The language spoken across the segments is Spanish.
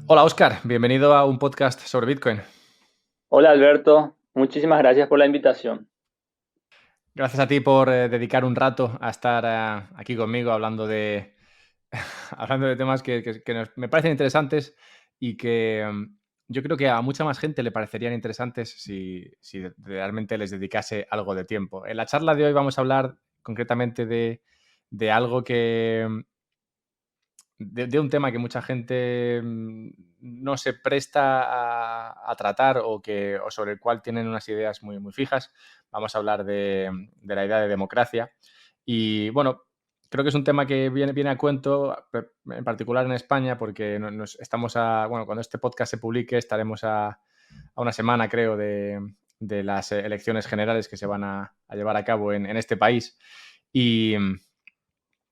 Hola Oscar, bienvenido a un podcast sobre Bitcoin. Hola Alberto, muchísimas gracias por la invitación. Gracias a ti por dedicar un rato a estar aquí conmigo hablando de, hablando de temas que me parecen interesantes y que yo creo que a mucha más gente le parecerían interesantes si realmente les dedicase algo de tiempo. En la charla de hoy vamos a hablar concretamente de algo de un tema que mucha gente no se presta a tratar o sobre el cual tienen unas ideas muy fijas. Vamos a hablar de la idea de democracia. Y bueno, creo que es un tema que viene a cuento, en particular en España, porque estamos bueno, cuando este podcast se publique estaremos a una semana, creo, de las elecciones generales que se van a llevar a cabo en este país. Y,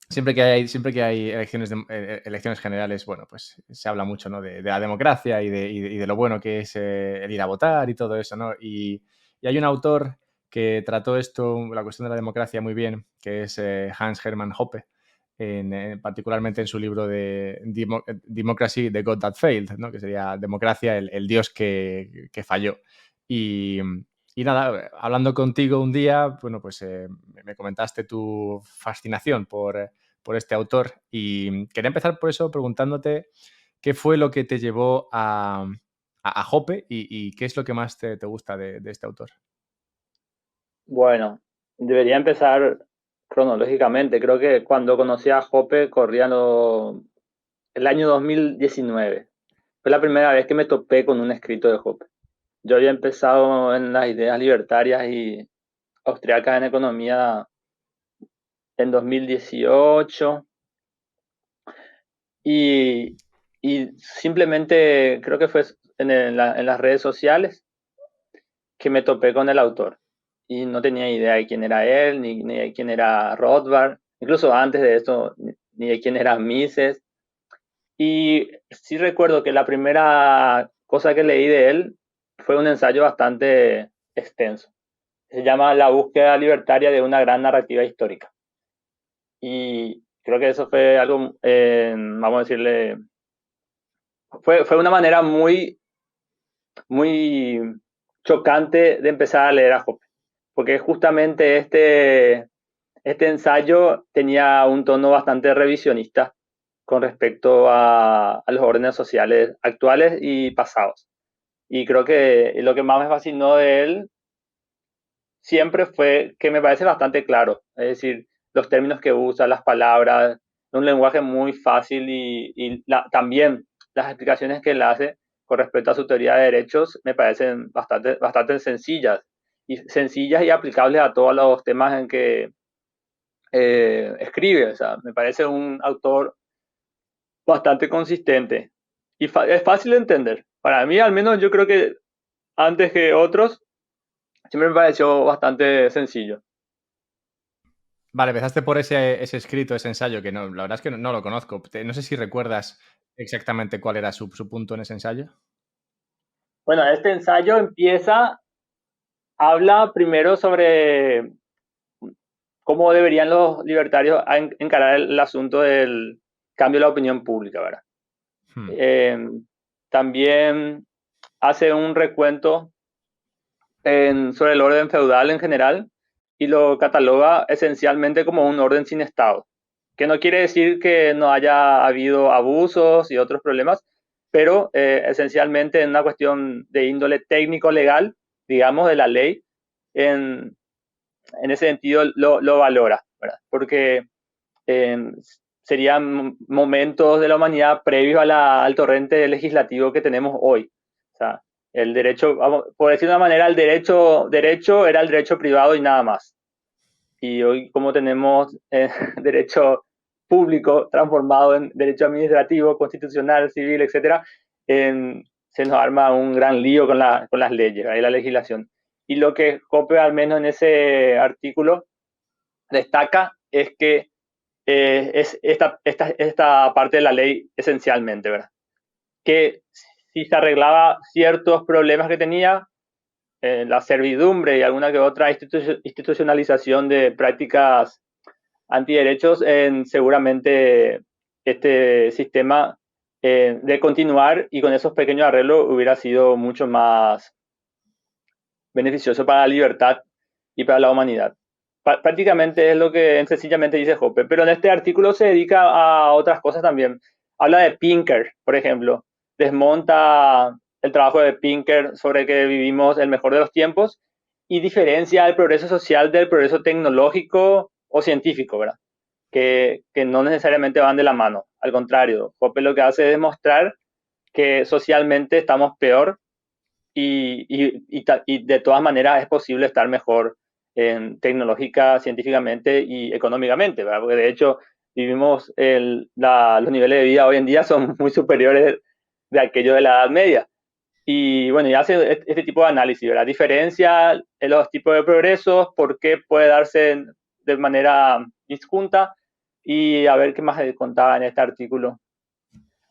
siempre que hay elecciones generales, bueno, pues se habla mucho, ¿no? de la democracia y de lo bueno que es el ir a votar y todo eso, ¿no? Y hay un autor que trató esto, la cuestión de la democracia, muy bien, que es Hans Hermann Hoppe, particularmente en su libro de Democracy, The God That Failed, ¿no? Que sería democracia, el dios que falló. Y, y nada, hablando contigo un día, bueno, pues me comentaste tu fascinación por este autor y quería empezar por eso preguntándote qué fue lo que te llevó a Hoppe y qué es lo que más te gusta de este autor. Bueno, debería empezar cronológicamente. Creo que cuando conocí a Jope corría el año 2019. Fue la primera vez que me topé con un escrito de Jope. Yo había empezado en las ideas libertarias y austriacas en economía en 2018 y, y simplemente creo que fue en las redes sociales que me topé con el autor y no tenía idea de quién era él, ni de quién era Rothbard, incluso antes de esto, ni de quién era Mises. Y sí recuerdo que la primera cosa que leí de él fue un ensayo bastante extenso. Se llama La búsqueda libertaria de una gran narrativa histórica. Y creo que eso fue algo, vamos a decirle, fue una manera muy chocante de empezar a leer a Hoppe, porque justamente este ensayo tenía un tono bastante revisionista con respecto a los órdenes sociales actuales y pasados. Y creo que lo que más me fascinó de él siempre fue que me parece bastante claro, es decir, los términos que usa, las palabras, un lenguaje muy fácil también las explicaciones que él hace con respecto a su teoría de derechos me parecen bastante sencillas y aplicables a todos los temas en que escribe. O sea, me parece un autor bastante consistente y es fácil de entender. Para mí, al menos, yo creo que antes que otros, siempre me pareció bastante sencillo. Vale, empezaste por ese escrito, ese ensayo, que no, la verdad es que no lo conozco. No sé si recuerdas exactamente cuál era su punto en ese ensayo. Bueno, este ensayo habla primero sobre cómo deberían los libertarios encarar el asunto del cambio de la opinión pública, ¿verdad? Hmm. Eh, También hace un recuento sobre el orden feudal en general y lo cataloga esencialmente como un orden sin Estado, que no quiere decir que no haya habido abusos y otros problemas, pero esencialmente en una cuestión de índole técnico-legal, digamos, de la ley, en, en ese sentido lo valora, ¿verdad? Porque eh, serían momentos de la humanidad previos al torrente legislativo que tenemos hoy. O sea, el derecho, vamos, por decir de una manera, el derecho era el derecho privado y nada más. Y hoy, como tenemos derecho público transformado en derecho administrativo, constitucional, civil, etcétera, se nos arma un gran lío con las leyes y la legislación. Y lo que Cope, al menos en ese artículo, destaca es que es esta parte de la ley esencialmente, ¿verdad? Que si se arreglaba ciertos problemas que tenía, la servidumbre y alguna que otra institucionalización de prácticas antiderechos, seguramente este sistema de continuar y con esos pequeños arreglos hubiera sido mucho más beneficioso para la libertad y para la humanidad. Prácticamente es lo que sencillamente dice Hoppe, pero en este artículo se dedica a otras cosas también. Habla de Pinker, por ejemplo, desmonta el trabajo de Pinker sobre que vivimos el mejor de los tiempos y diferencia el progreso social del progreso tecnológico o científico, ¿verdad? Que no necesariamente van de la mano. Al contrario, Hoppe lo que hace es demostrar que socialmente estamos peor y de todas maneras es posible estar mejor tecnológica, científicamente y económicamente, ¿verdad? Porque de hecho vivimos los niveles de vida hoy en día son muy superiores de aquellos de la Edad Media. Y bueno, y hace este tipo de análisis, ¿verdad? Diferencia en los tipos de progresos, por qué puede darse de manera disjunta y a ver qué más contaba en este artículo.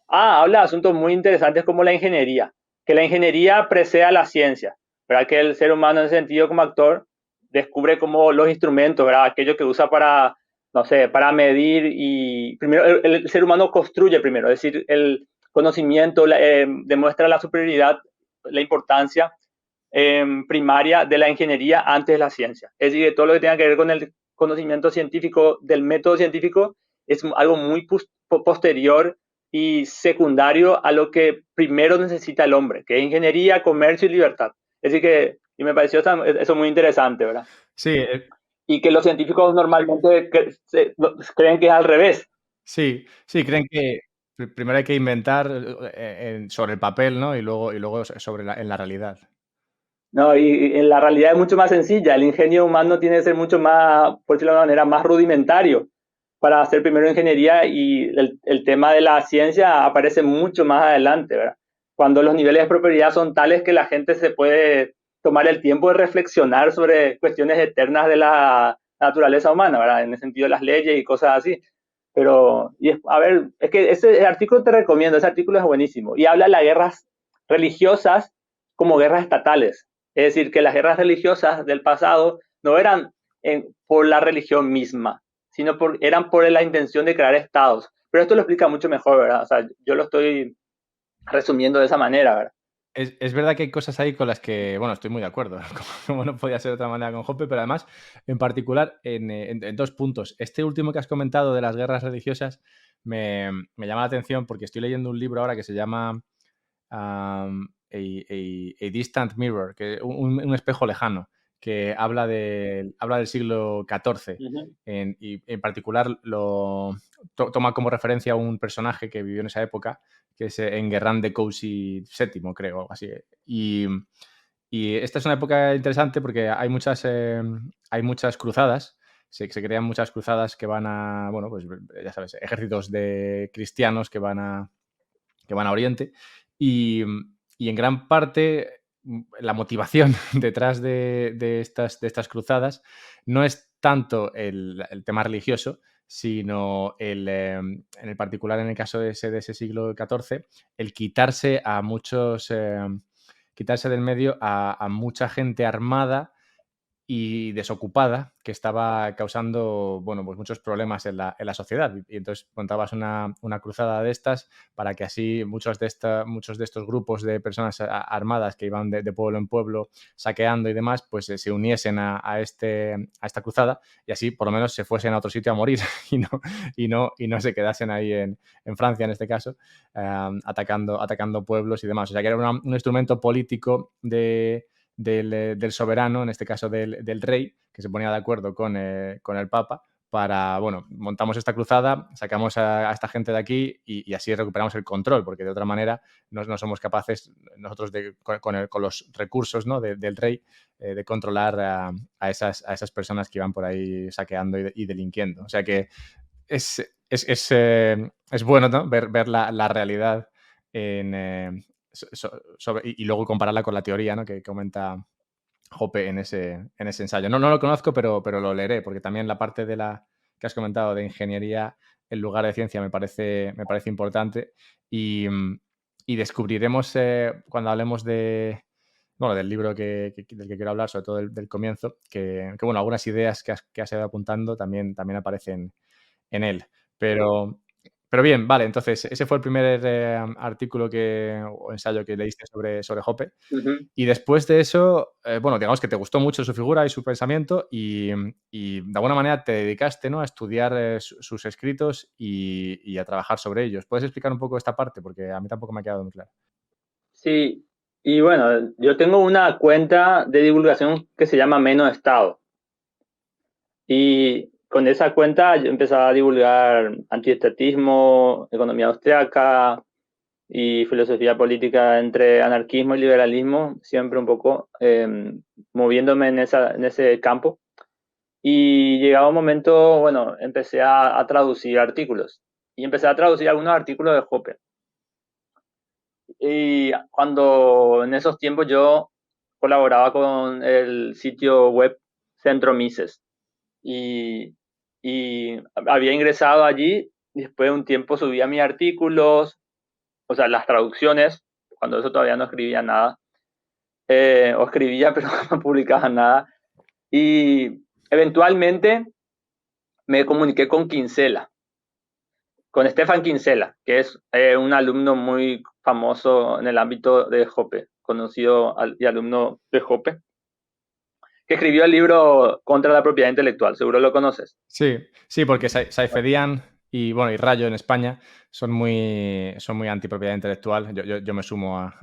Habla de asuntos muy interesantes como la ingeniería, que la ingeniería precede a la ciencia, ¿verdad? Que el ser humano en ese sentido como actor descubre como los instrumentos, ¿verdad? Aquello que usa para, no sé, para medir y primero el ser humano construye primero, es decir, el conocimiento demuestra la superioridad, la importancia primaria de la ingeniería antes de la ciencia. Es decir, que todo lo que tenga que ver con el conocimiento científico, del método científico, es algo muy posterior y secundario a lo que primero necesita el hombre, que es ingeniería, comercio y libertad. Es decir que, y me pareció eso muy interesante, ¿verdad? Sí, Y que los científicos normalmente creen que es al revés. sí, sí, creen que primero hay que inventar sobre el papel, ¿no? Y luego en la realidad. No, y en la realidad es mucho más sencilla. El ingenio humano tiene que ser mucho más, por decirlo de una manera, más rudimentario para hacer primero ingeniería y el tema de la ciencia aparece mucho más adelante, ¿verdad? Cuando los niveles de propiedad son tales que la gente se puede tomar el tiempo de reflexionar sobre cuestiones eternas de la naturaleza humana, ¿verdad? En el sentido de las leyes y cosas así. Pero, a ver, es que ese artículo te recomiendo, ese artículo es buenísimo. Y habla de las guerras religiosas como guerras estatales. Es decir, que las guerras religiosas del pasado no eran por la religión misma, sino eran por la intención de crear estados. Pero esto lo explica mucho mejor, ¿verdad? O sea, yo lo estoy resumiendo de esa manera, ¿verdad? Es verdad que hay cosas ahí con las que, bueno, estoy muy de acuerdo, como no podía ser de otra manera con Hoppe, pero además, en particular, en dos puntos. Este último que has comentado de las guerras religiosas me llama la atención porque estoy leyendo un libro ahora que se llama a Distant Mirror, que un espejo lejano, que habla del siglo XIV Ujú. y en particular toma como referencia a un personaje que vivió en esa época, que es Enguerrand de Coucy VII, creo, algo así. Y esta es una época interesante porque hay muchas cruzadas, se crean muchas cruzadas que van a, bueno, pues ya sabes, ejércitos de cristianos que van a Oriente y, y en gran parte la motivación detrás de estas cruzadas no es tanto el tema religioso, sino en el particular en el caso de ese siglo XIV, el quitarse del medio a mucha gente armada y desocupada que estaba causando, bueno, pues muchos problemas en la sociedad. Y entonces montabas una cruzada de estas para que así muchos de estos grupos de personas armadas que iban de pueblo en pueblo saqueando y demás, pues se uniesen a esta cruzada y así por lo menos se fuesen a otro sitio a morir y no se quedasen ahí en Francia en este caso, atacando pueblos y demás. O sea que era un instrumento político del soberano, en este caso del rey, que se ponía de acuerdo con el Papa para, bueno, montamos esta cruzada, sacamos a esta gente de aquí y así recuperamos el control, porque de otra manera no somos capaces nosotros con los recursos, ¿no? del rey de controlar a esas personas que iban por ahí saqueando y delinquiendo. O sea que es bueno, ¿no? ver la realidad y luego compararla con la teoría, ¿no? que comenta Hoppe en ese ensayo. No lo conozco, pero lo leeré, porque también la parte que has comentado de ingeniería en lugar de ciencia me parece importante y descubriremos cuando hablemos bueno, del libro del que quiero hablar, sobre todo del comienzo, bueno, algunas ideas que has ido apuntando también aparecen en él. Pero Pero bien, vale, entonces ese fue el primer artículo o ensayo que leíste sobre Hoppe. Ujú. Y después de eso, bueno, digamos que te gustó mucho su figura y su pensamiento y de alguna manera te dedicaste, ¿no?, a estudiar sus escritos y a trabajar sobre ellos. ¿Puedes explicar un poco esta parte? Porque a mí tampoco me ha quedado muy claro. Sí, y bueno, yo tengo una cuenta de divulgación que se llama Menos Estado. Y con esa cuenta yo empezaba a divulgar antiestatismo, economía austriaca y filosofía política entre anarquismo y liberalismo, siempre un poco moviéndome en ese campo. Y llegaba un momento, bueno, empecé a traducir artículos. Y empecé a traducir algunos artículos de Hoppe. Y cuando en esos tiempos yo colaboraba con el sitio web Centro Mises y había ingresado allí, y después de un tiempo subía mis artículos, o sea, las traducciones, cuando eso todavía no escribía nada, o escribía pero no publicaba nada, y eventualmente me comuniqué con Kinsella, con Stefan Kinsella, que es un alumno muy famoso en el ámbito de Hoppe, conocido y alumno de Hoppe, que escribió el libro Contra la propiedad intelectual, seguro lo conoces. Sí, sí, porque Saifedian y, bueno, y Rayo en España son muy antipropiedad intelectual. Yo me sumo a,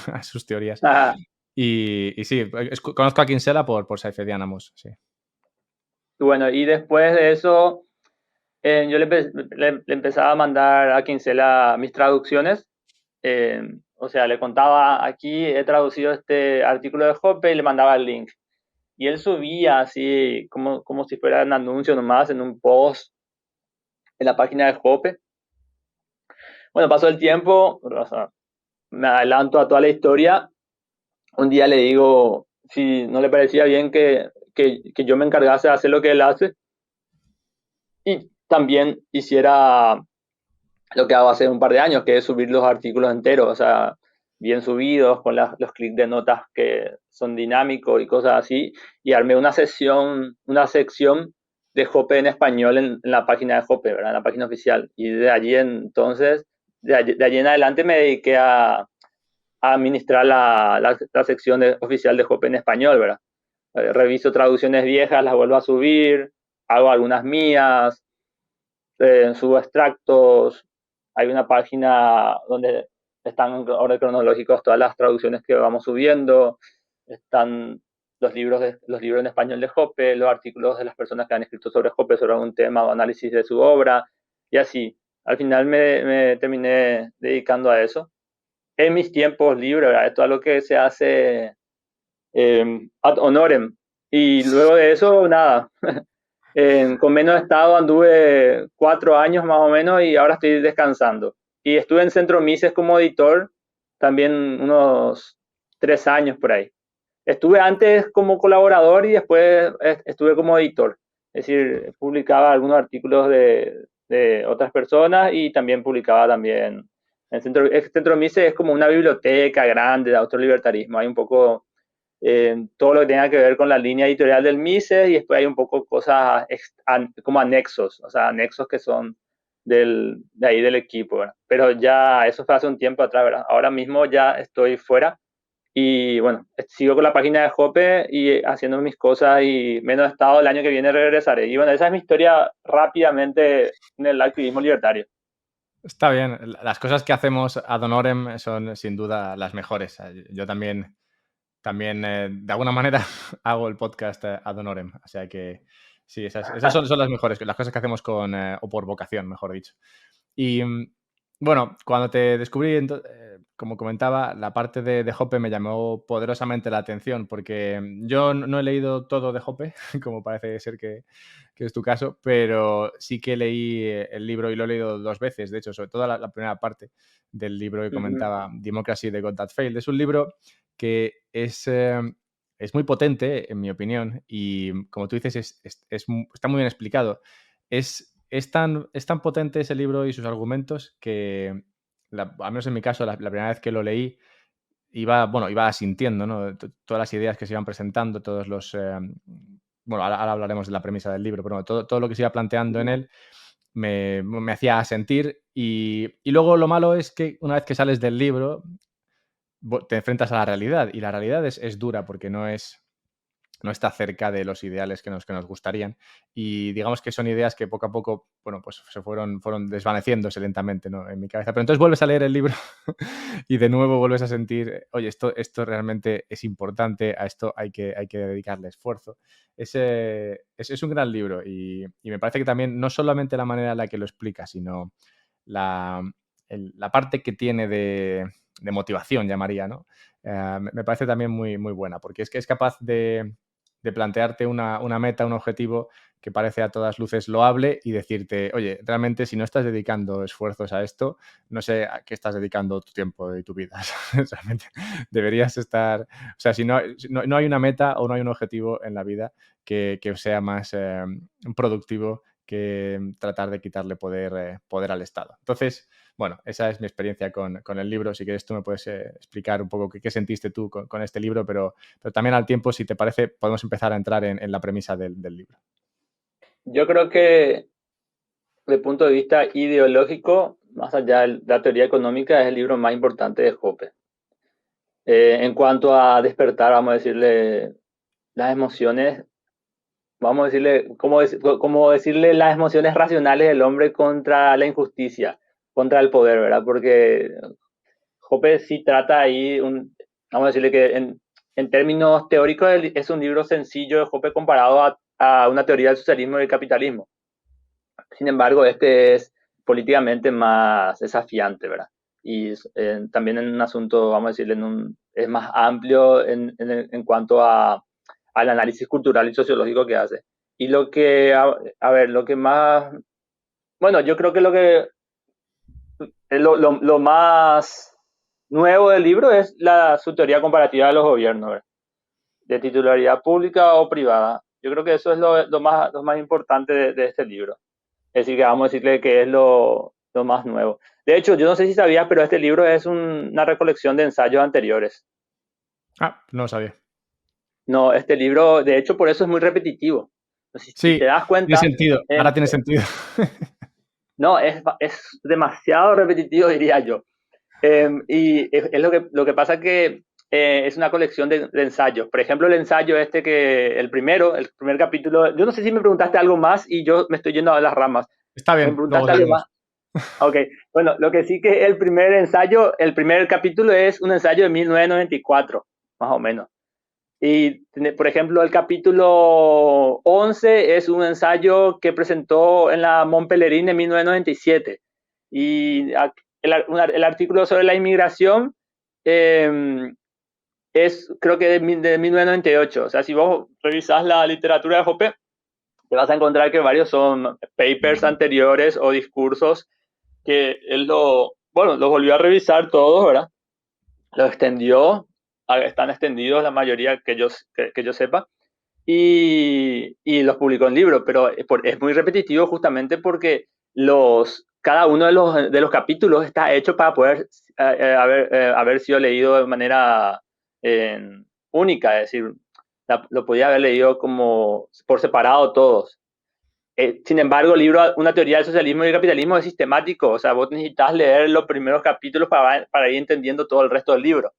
a sus teorías. Ah, Y sí, conozco a Kinsella por Saifedian ambos, sí. bueno, y después de eso, yo le empezaba a mandar a Kinsella mis traducciones. O sea, le contaba, aquí he traducido este artículo de Hoppe y le mandaba el link. Y él subía así, como si fuera un anuncio nomás, en un post en la página de Hoppe. Bueno, pasó el tiempo, o sea, me adelanto a toda la historia. Un día le digo si no le parecía bien que yo me encargase de hacer lo que él hace y también hiciera lo que hago hace un par de años, que es subir los artículos enteros, o sea, bien subidos, con los clics de notas que son dinámicos y cosas así, y armé una sección de Hoppe en español en la página de Hoppe, ¿verdad? En la página oficial. Y de allí entonces, de allí en adelante me dediqué a administrar la sección oficial de Hoppe en español, ¿verdad? Reviso traducciones viejas, las vuelvo a subir, hago algunas mías, subo extractos, hay una página donde están en orden cronológicos todas las traducciones que vamos subiendo, están los libros en español de Hoppe, los artículos de las personas que han escrito sobre Hoppe, sobre algún tema o análisis de su obra, y así. Al final me terminé dedicando a eso. En mis tiempos libres, ¿verdad? Esto es algo que se hace ad honorem. Y luego de eso, nada, con Menos Estado anduve 4 años más o menos y ahora estoy descansando. Y estuve en Centro Mises como editor también unos 3 años por ahí. Estuve antes como colaborador y después estuve como editor. Es decir, publicaba algunos artículos de otras personas y también publicaba también en Centro Mises es como una biblioteca grande de autolibertarismo. Hay un poco todo lo que tenga que ver con la línea editorial del Mises y después hay un poco cosas como anexos, o sea, anexos que son de ahí del equipo, ¿verdad? Pero ya eso fue hace un tiempo atrás, ¿verdad? Ahora mismo ya estoy fuera y bueno, sigo con la página de Hoppe y haciendo mis cosas y Menos Estado el año que viene regresaré. Y bueno, esa es mi historia rápidamente en el activismo libertario. Está bien. Las cosas que hacemos ad honorem son sin duda las mejores. Yo también de alguna manera hago el podcast ad honorem. O sea que sí, esas son las mejores, las cosas que hacemos o por vocación, mejor dicho. Y bueno, cuando te descubrí, como comentaba, la parte de Hoppe me llamó poderosamente la atención porque yo no he leído todo de Hoppe, como parece ser que es tu caso, pero sí que leí el libro y lo he leído 2 veces, de hecho, sobre todo la primera parte del libro que Ujú, comentaba, Democracy, The God That Failed. Es un libro que es muy potente, en mi opinión, y como tú dices, está muy bien explicado. Es tan potente ese libro y sus argumentos que, al menos en mi caso, la primera vez que lo leí, iba asintiendo, ¿no? Todas las ideas que se iban presentando, todos los... bueno, ahora hablaremos de la premisa del libro, pero bueno, todo lo que se iba planteando en ujú. él. me hacía sentir. Y luego lo malo es que una vez que sales del libro, te enfrentas a la realidad, y la realidad es dura porque no está cerca de los ideales que nos gustarían. Y digamos que son ideas que poco a poco, bueno, pues fueron desvaneciéndose lentamente, ¿no?, en mi cabeza. Pero entonces vuelves a leer el libro y de nuevo vuelves a sentir, oye, esto realmente es importante, a esto hay que dedicarle esfuerzo. Es un gran libro, y me parece que también no solamente la manera en la que lo explica, sino la, la parte que tiene de motivación, llamaría, ¿no? Me parece también muy, muy buena, porque es que es capaz de plantearte una meta, un objetivo que parece a todas luces loable, y decirte, oye, realmente si no estás dedicando esfuerzos a esto, no sé a qué estás dedicando tu tiempo y tu vida. Realmente deberías estar, o sea, si no hay una meta o no hay un objetivo en la vida que sea más productivo que tratar de quitarle poder al Estado. Entonces, bueno, esa es mi experiencia con el libro. Si quieres, tú me puedes explicar un poco qué sentiste tú con este libro, pero también al tiempo, si te parece, podemos empezar a entrar en la premisa del libro. Yo creo que, desde el punto de vista ideológico, más allá de la teoría económica, es el libro más importante de Hoppe. En cuanto a despertar, vamos a decirle, las emociones, vamos a decirle, como decirle las emociones racionales del hombre contra la injusticia, contra el poder, ¿verdad? Porque Hoppe sí trata ahí, vamos a decirle que en términos teóricos es un libro sencillo de Hoppe comparado a una teoría del socialismo y del capitalismo. Sin embargo, este es políticamente más desafiante, ¿verdad? Y también en un asunto, vamos a decirle, es más amplio en cuanto al análisis cultural y sociológico que hace. Y a ver, lo que más, bueno, yo creo que lo más nuevo del libro es su teoría comparativa de los gobiernos, ¿verdad? De titularidad pública o privada. Yo creo que eso es lo más importante de este libro. Es decir, que vamos a decirle que es lo más nuevo. De hecho, yo no sé si sabías, pero este libro es una recolección de ensayos anteriores. Ah, no lo sabía. No, este libro, de hecho, por eso es muy repetitivo. Si te Sí, das tiene cuenta, sentido. Ahora tiene sentido. no, es demasiado repetitivo, diría yo. Y es lo que pasa que es una colección de ensayos. Por ejemplo, el ensayo el primer capítulo, yo no sé si me preguntaste algo más y yo me estoy yendo a las ramas. Está ¿Me bien, luego preguntaste algo seguimos. más? Ok, bueno, lo que sí que el primer ensayo, el primer capítulo es un ensayo de 1994, más o menos. Y, por ejemplo, el capítulo 11 es un ensayo que presentó en la Montpellerin en 1997. Y el artículo sobre la inmigración eh, es, creo que de 1998. O sea, si vos revisás la literatura de Hoppe, te vas a encontrar que varios son papers anteriores o discursos que él bueno, los volvió a revisar todos, ¿verdad? Los extendió, están extendidos la mayoría que yo sepa, y los publicó en libro, pero es muy repetitivo justamente porque cada uno de los capítulos está hecho para poder haber sido leído de manera eh, única, es decir, lo podía haber leído como por separado todos. Sin embargo, el libro Una teoría del socialismo y el capitalismo es sistemático, o sea, vos necesitas leer los primeros capítulos para ir entendiendo todo el resto del libro.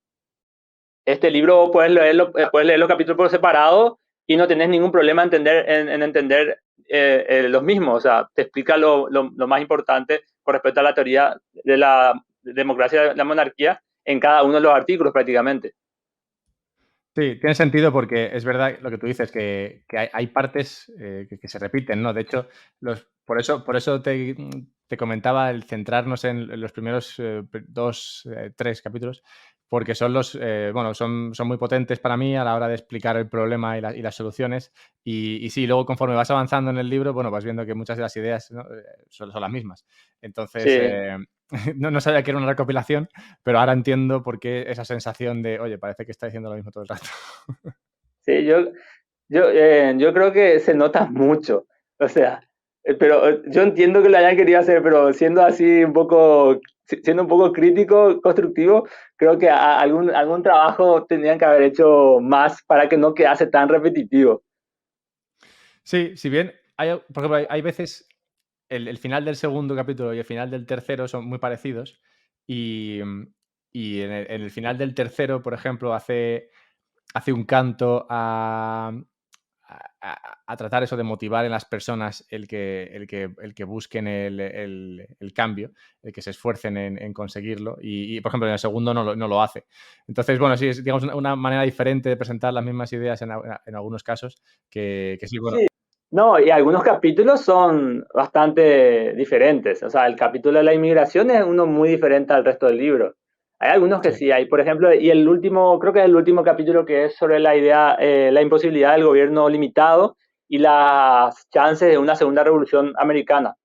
Este libro puedes leer los capítulos por separado y no tenés ningún problema en entender los mismos, o sea, te explica lo más importante con respecto a la teoría de la democracia y la monarquía en cada uno de los artículos prácticamente. Sí, tiene sentido porque es verdad lo que tú dices, que hay partes que se repiten, ¿no? De hecho, por eso te comentaba el centrarnos en los primeros 2, 3 capítulos, porque bueno, son muy potentes para mí a la hora de explicar el problema y las soluciones. Y sí, luego conforme vas avanzando en el libro, bueno, vas viendo que muchas de las ideas, ¿no?, son las mismas. Entonces, Sí, no sabía que era una recopilación, pero ahora entiendo por qué esa sensación de, oye, parece que está diciendo lo mismo todo el rato. sí, yo creo que se nota mucho, o sea, pero yo entiendo que lo hayan querido hacer, pero siendo un poco crítico, constructivo, creo que algún trabajo tendrían que haber hecho más para que no quedase tan repetitivo. Sí, si bien por ejemplo, hay veces el final del segundo capítulo y el final del tercero son muy parecidos y en el final del tercero, por ejemplo, hace un canto a tratar eso de motivar en las personas el que busquen el cambio, el que se esfuercen en conseguirlo y, por ejemplo, en el segundo no lo hace. Entonces, bueno, sí, es, digamos, una manera diferente de presentar las mismas ideas en algunos casos que sí, bueno. Sí, no, y algunos capítulos son bastante diferentes. O sea, el capítulo de la inmigración es uno muy diferente al resto del libro. Hay algunos que Sí. sí, hay, por ejemplo, y el último, creo que es el último capítulo que es sobre la idea, la imposibilidad del gobierno limitado y las chances de una segunda revolución americana.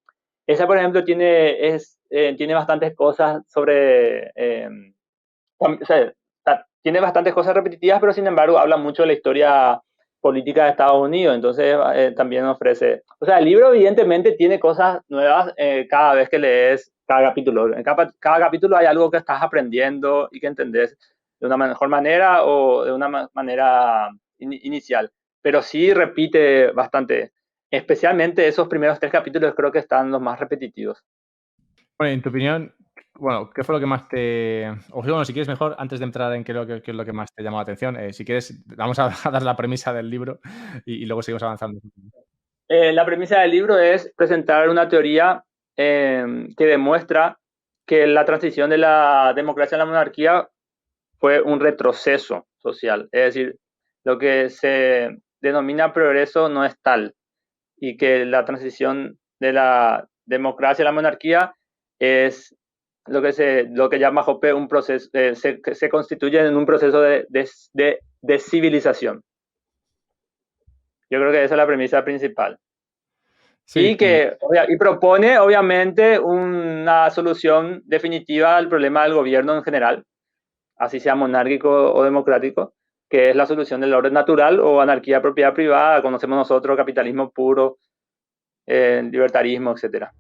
Esa, por ejemplo, tiene bastantes cosas sobre, o sea, tiene bastantes cosas repetitivas, pero sin embargo habla mucho de la historia política de Estados Unidos, entonces también ofrece, o sea, el libro evidentemente tiene cosas nuevas cada vez que lees cada capítulo. En cada capítulo hay algo que estás aprendiendo y que entendés de una mejor manera o de una manera inicial, pero sí repite bastante, especialmente esos primeros 3 capítulos creo que están los más repetitivos. Bueno, en tu opinión, bueno, ¿qué fue lo que más te o bueno, si quieres mejor, antes de entrar en qué es lo que más te llamó la atención, si quieres, vamos a a dar la premisa del libro y luego seguimos avanzando. La premisa del libro es presentar una teoría que demuestra que la transición de la democracia a la monarquía fue un retroceso social. Es decir, lo que se denomina progreso no es tal y que la transición de la democracia a la monarquía es lo que llama Hoppe un proceso, se constituye en un proceso de civilización. Yo creo que esa es la premisa principal. Sí, y Y propone, obviamente, una solución definitiva al problema del gobierno en general, así sea monárquico o democrático, que es la solución del orden natural o anarquía propiedad privada, conocemos nosotros, capitalismo puro, libertarismo, etcétera.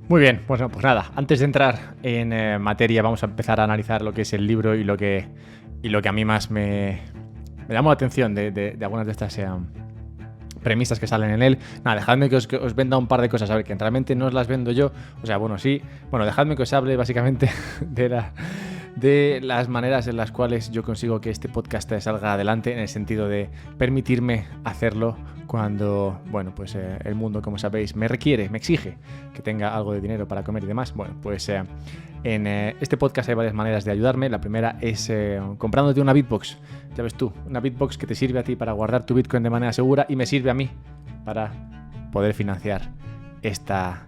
muy bien, pues nada, antes de entrar en materia, vamos a empezar a analizar lo que es el libro y lo que a mí más me llamó la atención de algunas de estas premisas que salen en él. Nada, dejadme que os venda un par de cosas, a ver, que realmente no os las vendo yo, o sea, bueno, sí, bueno, dejadme que os hable básicamente de las maneras en las cuales yo consigo que este podcast salga adelante, en el sentido de permitirme hacerlo cuando, bueno, pues el mundo, como sabéis, me requiere, me exige que tenga algo de dinero para comer y demás. Bueno, pues en este podcast hay varias maneras de ayudarme. La primera es comprándote una Bitbox. Ya ves tú, una Bitbox que te sirve a ti para guardar tu Bitcoin de manera segura y me sirve a mí para poder financiar esta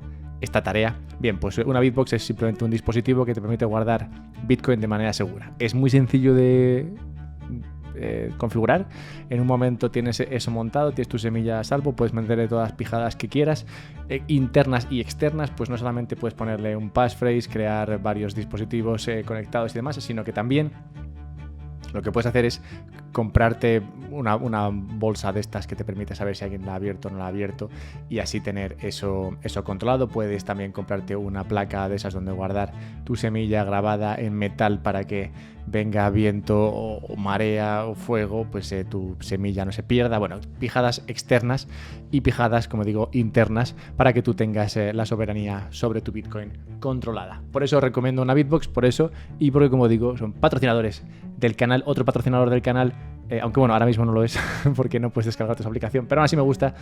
tarea. Bien, pues una Bitbox es simplemente un dispositivo que te permite guardar Bitcoin de manera segura. Es muy sencillo de configurar. En un momento tienes eso montado, tienes tu semilla a salvo, puedes meterle todas las pijadas que quieras, internas y externas. Pues no solamente puedes ponerle un passphrase, crear varios dispositivos conectados y demás, sino que también lo que puedes hacer es comprarte una bolsa de estas que te permite saber si alguien la ha abierto o no la ha abierto y así tener eso controlado. Puedes también comprarte una placa de esas donde guardar tu semilla grabada en metal para que venga viento o marea o fuego, pues tu semilla no se pierda. Bueno, pijadas externas y pijadas, como digo, internas para que tú tengas la soberanía sobre tu Bitcoin controlada. Por eso recomiendo una Bitbox, por eso y porque, como digo, son patrocinadores del canal. Otro patrocinador del canal, aunque bueno, ahora mismo no lo es porque no puedes descargarte su aplicación, pero aún así me gusta,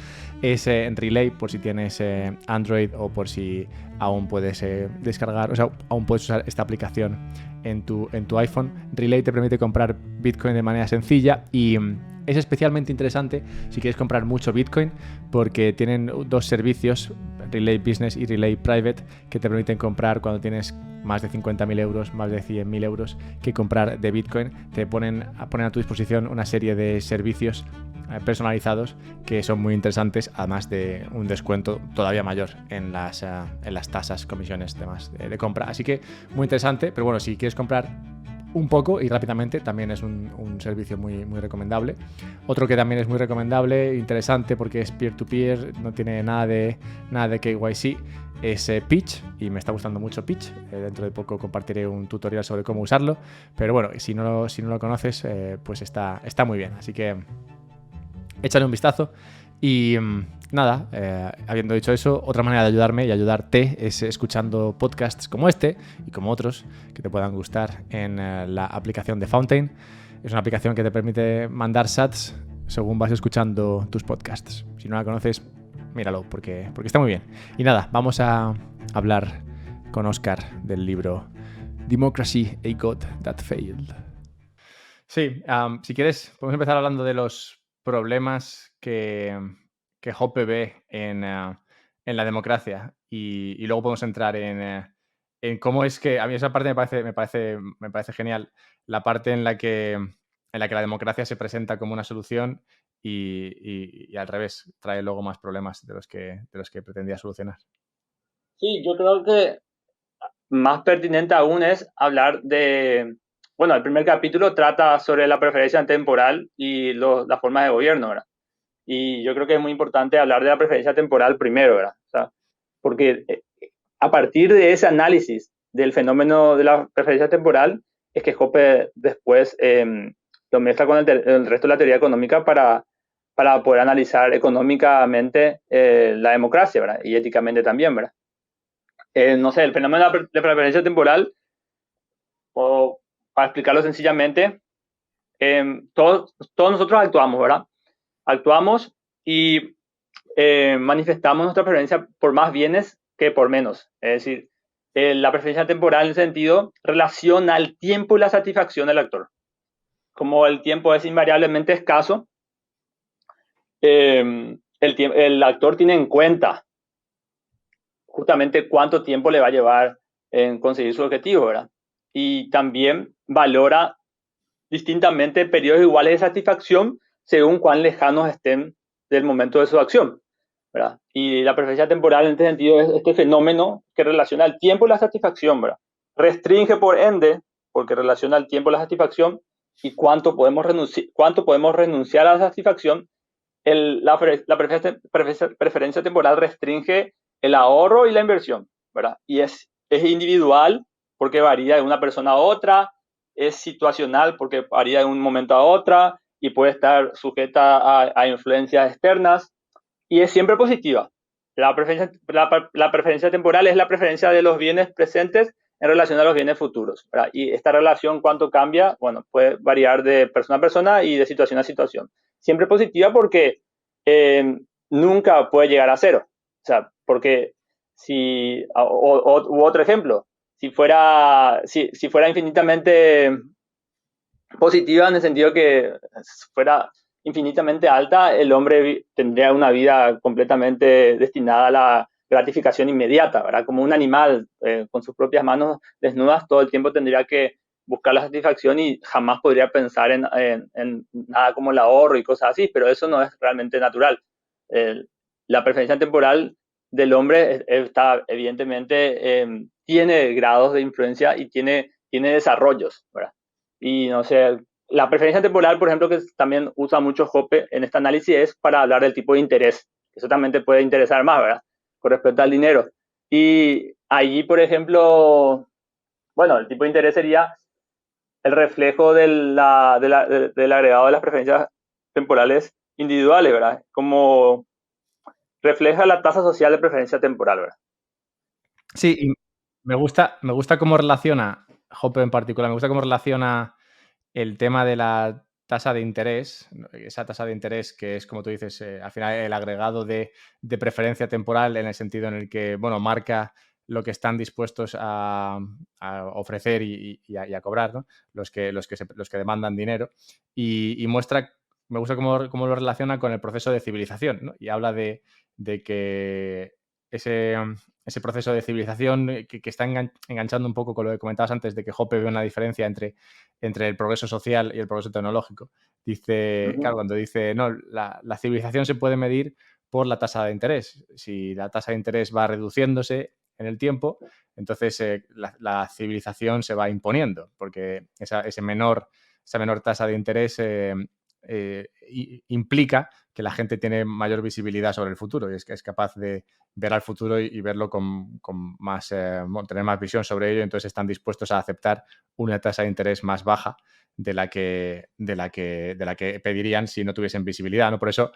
es Relay, por si tienes Android o por si aún puedes descargar, o sea, aún puedes usar esta aplicación en tu iPhone. Relay te permite comprar Bitcoin de manera sencilla y es especialmente interesante si quieres comprar mucho Bitcoin porque tienen dos servicios, Relay Business y Relay Private, que te permiten comprar cuando tienes más de 50.000 euros, más de 100.000 euros que comprar de Bitcoin. Te ponen a tu disposición una serie de servicios personalizados que son muy interesantes, además de un descuento todavía mayor en las tasas, comisiones, demás de compra. Así que muy interesante, pero bueno, si quieres comprar un poco y rápidamente, también es un servicio muy, muy recomendable. Otro que también es muy recomendable, interesante porque es peer-to-peer, no tiene nada de KYC, es Pitch, y me está gustando mucho Pitch. Dentro de poco compartiré un tutorial sobre cómo usarlo, pero bueno, si no lo conoces, pues está muy bien, así que échale un vistazo Y nada, habiendo dicho eso, otra manera de ayudarme y ayudarte es escuchando podcasts como este y como otros que te puedan gustar en la aplicación de Fountain. Es una aplicación que te permite mandar sats según vas escuchando tus podcasts. Si no la conoces, míralo porque está muy bien. Y nada, vamos a hablar con Oscar del libro Democracy, a God That Failed. Sí, si quieres, podemos empezar hablando de los problemas que Hoppe ve en la democracia y luego podemos entrar en cómo es que a mí esa parte me parece genial, la parte en la que la democracia se presenta como una solución y al revés, trae luego más problemas de los que pretendía solucionar. Sí, yo creo que más pertinente aún es hablar bueno, el primer capítulo trata sobre la preferencia temporal y las formas de gobierno, ¿verdad? Y yo creo que es muy importante hablar de la preferencia temporal primero, ¿verdad? O sea, porque a partir de ese análisis del fenómeno de la preferencia temporal es que Hoppe después lo mezcla con el resto de la teoría económica para poder analizar económicamente la democracia, ¿verdad? Y éticamente también, ¿verdad? No sé, el fenómeno de preferencia temporal, o para explicarlo sencillamente, todos nosotros actuamos, ¿verdad? Actuamos y manifestamos nuestra preferencia por más bienes que por menos. Es decir, la preferencia temporal en el sentido relaciona el tiempo y la satisfacción del actor. Como el tiempo es invariablemente escaso, el actor tiene en cuenta justamente cuánto tiempo le va a llevar en conseguir su objetivo, ¿verdad? Y también valora distintamente periodos iguales de satisfacción según cuán lejanos estén del momento de su acción, ¿verdad? Y la preferencia temporal en este sentido es este fenómeno que relaciona el tiempo y la satisfacción, ¿verdad? Restringe por ende, porque relaciona el tiempo y la satisfacción, y cuánto podemos renunciar a la satisfacción. La preferencia temporal restringe el ahorro y la inversión, ¿verdad? Y es individual porque varía de una persona a otra, es situacional porque varía de un momento a otra y puede estar sujeta a influencias externas y es siempre positiva. La preferencia temporal es la preferencia de los bienes presentes en relación a los bienes futuros, ¿verdad? Y esta relación, ¿cuánto cambia? Bueno, puede variar de persona a persona y de situación a situación. Siempre positiva porque nunca puede llegar a cero. O sea, porque u otro ejemplo, si fuera infinitamente positiva en el sentido que fuera infinitamente alta, el hombre tendría una vida completamente destinada a la gratificación inmediata, ¿verdad? Como un animal con sus propias manos desnudas, todo el tiempo tendría que buscar la satisfacción y jamás podría pensar en nada como el ahorro y cosas así, pero eso no es realmente natural. La preferencia temporal del hombre está evidentemente, tiene grados de influencia y tiene desarrollos, ¿verdad? Y no sé, la preferencia temporal, por ejemplo, que también usa mucho Hoppe en este análisis, es para hablar del tipo de interés. Eso también te puede interesar más, ¿verdad? Con respecto al dinero. Y allí, por ejemplo, bueno, el tipo de interés sería el reflejo del agregado de las preferencias temporales individuales, ¿verdad? Como refleja la tasa social de preferencia temporal, ¿verdad? Sí, y me gusta cómo relaciona, Hoppe en particular, me gusta cómo relaciona el tema de la tasa de interés, ¿no? Esa tasa de interés que es, como tú dices, al final el agregado de preferencia temporal en el sentido en el que, bueno, marca lo que están dispuestos a ofrecer y a cobrar, ¿no? Los que demandan dinero y muestra, me gusta cómo lo relaciona con el proceso de civilización, ¿no? Y habla de que ese proceso de civilización que está enganchando un poco con lo que comentabas antes, de que Hoppe ve una diferencia entre el progreso social y el progreso tecnológico. Dice, claro, Ujú. cuando dice, no, la civilización se puede medir por la tasa de interés. Si la tasa de interés va reduciéndose en el tiempo, entonces la civilización se va imponiendo, porque esa menor tasa de interés implica que la gente tiene mayor visibilidad sobre el futuro y es que es capaz de ver al futuro y verlo con más, tener más visión sobre ello, entonces están dispuestos a aceptar una tasa de interés más baja de la que pedirían si no tuviesen visibilidad, ¿no? Por eso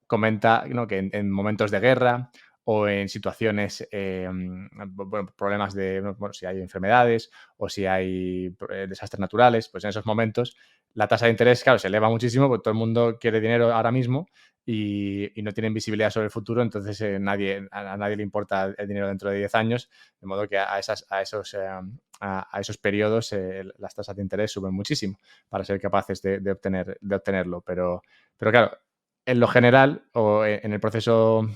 comenta, ¿no?, que en momentos de guerra o en situaciones, bueno, problemas de, bueno, si hay enfermedades o si hay desastres naturales, pues en esos momentos la tasa de interés, claro, se eleva muchísimo porque todo el mundo quiere dinero ahora mismo y no tienen visibilidad sobre el futuro, entonces a nadie le importa el dinero dentro de 10 años, de modo que a esos periodos las tasas de interés suben muchísimo para ser capaces de obtenerlo. Pero claro, en lo general o en el proceso, en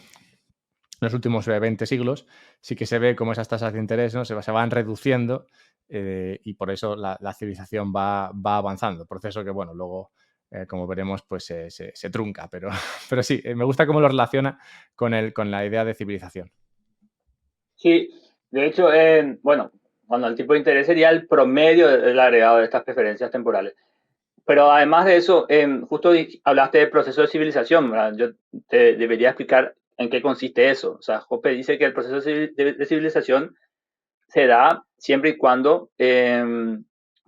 los últimos 20 siglos, sí que se ve cómo esas tasas de interés, ¿no?, se van reduciendo y por eso la civilización va avanzando. Proceso que, bueno, luego, como veremos, pues se trunca. Pero, pero sí, me gusta cómo lo relaciona con la idea de civilización. Sí, de hecho, bueno, cuando el tipo de interés sería el promedio del agregado de estas preferencias temporales. Pero además de eso, justo hablaste del proceso de civilización, ¿verdad? Yo te debería explicar en qué consiste eso. O sea, Hoppe dice que el proceso de civilización se da siempre y cuando,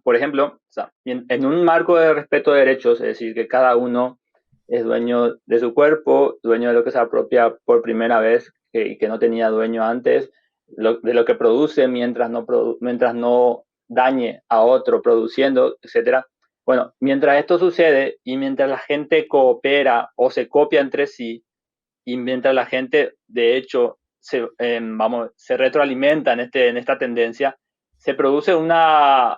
por ejemplo, o sea, en un marco de respeto de derechos, es decir, que cada uno es dueño de su cuerpo, dueño de lo que se apropia por primera vez y que no tenía dueño antes, de lo que produce mientras no dañe a otro produciendo, etcétera. Bueno, mientras esto sucede y mientras la gente coopera o se copia entre sí, y mientras la gente, de hecho, se retroalimenta en esta tendencia, se produce una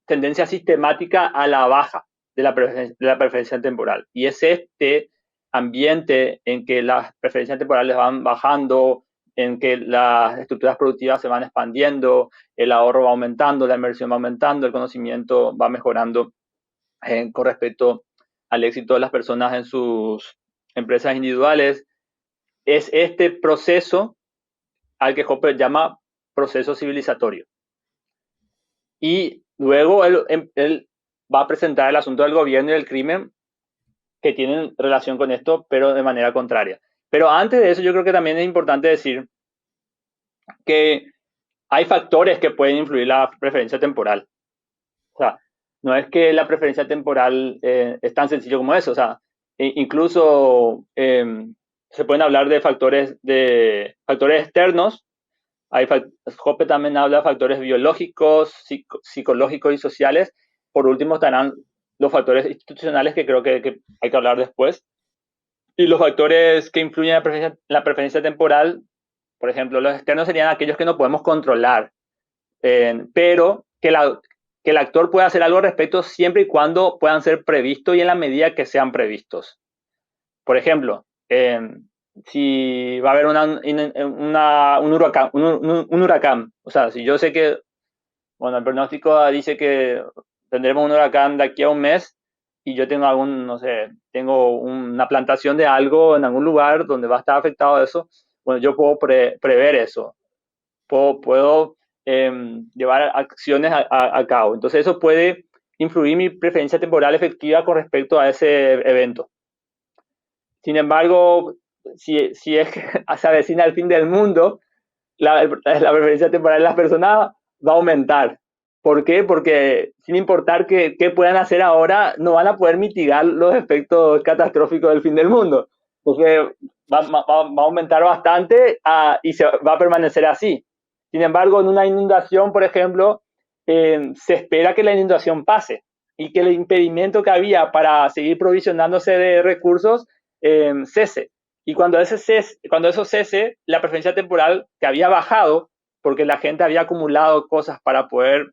tendencia sistemática a la baja de la preferencia temporal. Y es este ambiente en que las preferencias temporales van bajando, en que las estructuras productivas se van expandiendo, el ahorro va aumentando, la inversión va aumentando, el conocimiento va mejorando con respecto al éxito de las personas en sus empresas individuales. Es este proceso al que Hopper llama proceso civilizatorio. Y luego él va a presentar el asunto del gobierno y del crimen que tienen relación con esto, pero de manera contraria. Pero antes de eso, yo creo que también es importante decir que hay factores que pueden influir la preferencia temporal. O sea, no es que la preferencia temporal es tan sencillo como eso. O sea, incluso se pueden hablar de factores externos. Hoppe también habla de factores biológicos, psicológicos y sociales. Por último estarán los factores institucionales que creo que hay que hablar después. Y los factores que influyen en la preferencia temporal, por ejemplo, los externos serían aquellos que no podemos controlar, pero que el actor pueda hacer algo al respecto siempre y cuando puedan ser previstos y en la medida que sean previstos. Por ejemplo, si va a haber un huracán, o sea, si yo sé que, bueno, el pronóstico dice que tendremos un huracán de aquí a un mes y yo tengo no sé, tengo una plantación de algo en algún lugar donde va a estar afectado eso, bueno, yo puedo prever eso, puedo llevar acciones a cabo. Entonces eso puede influir mi preferencia temporal efectiva con respecto a ese evento. Sin embargo, si es que se avecina el fin del mundo, la preferencia temporal de las personas va a aumentar. ¿Por qué? Porque sin importar qué puedan hacer ahora, no van a poder mitigar los efectos catastróficos del fin del mundo. Entonces va a aumentar bastante y se va a permanecer así. Sin embargo, en una inundación, por ejemplo, se espera que la inundación pase y que el impedimento que había para seguir provisionándose de recursos cese. Y cuando eso cese, la preferencia temporal que había bajado, porque la gente había acumulado cosas para poder,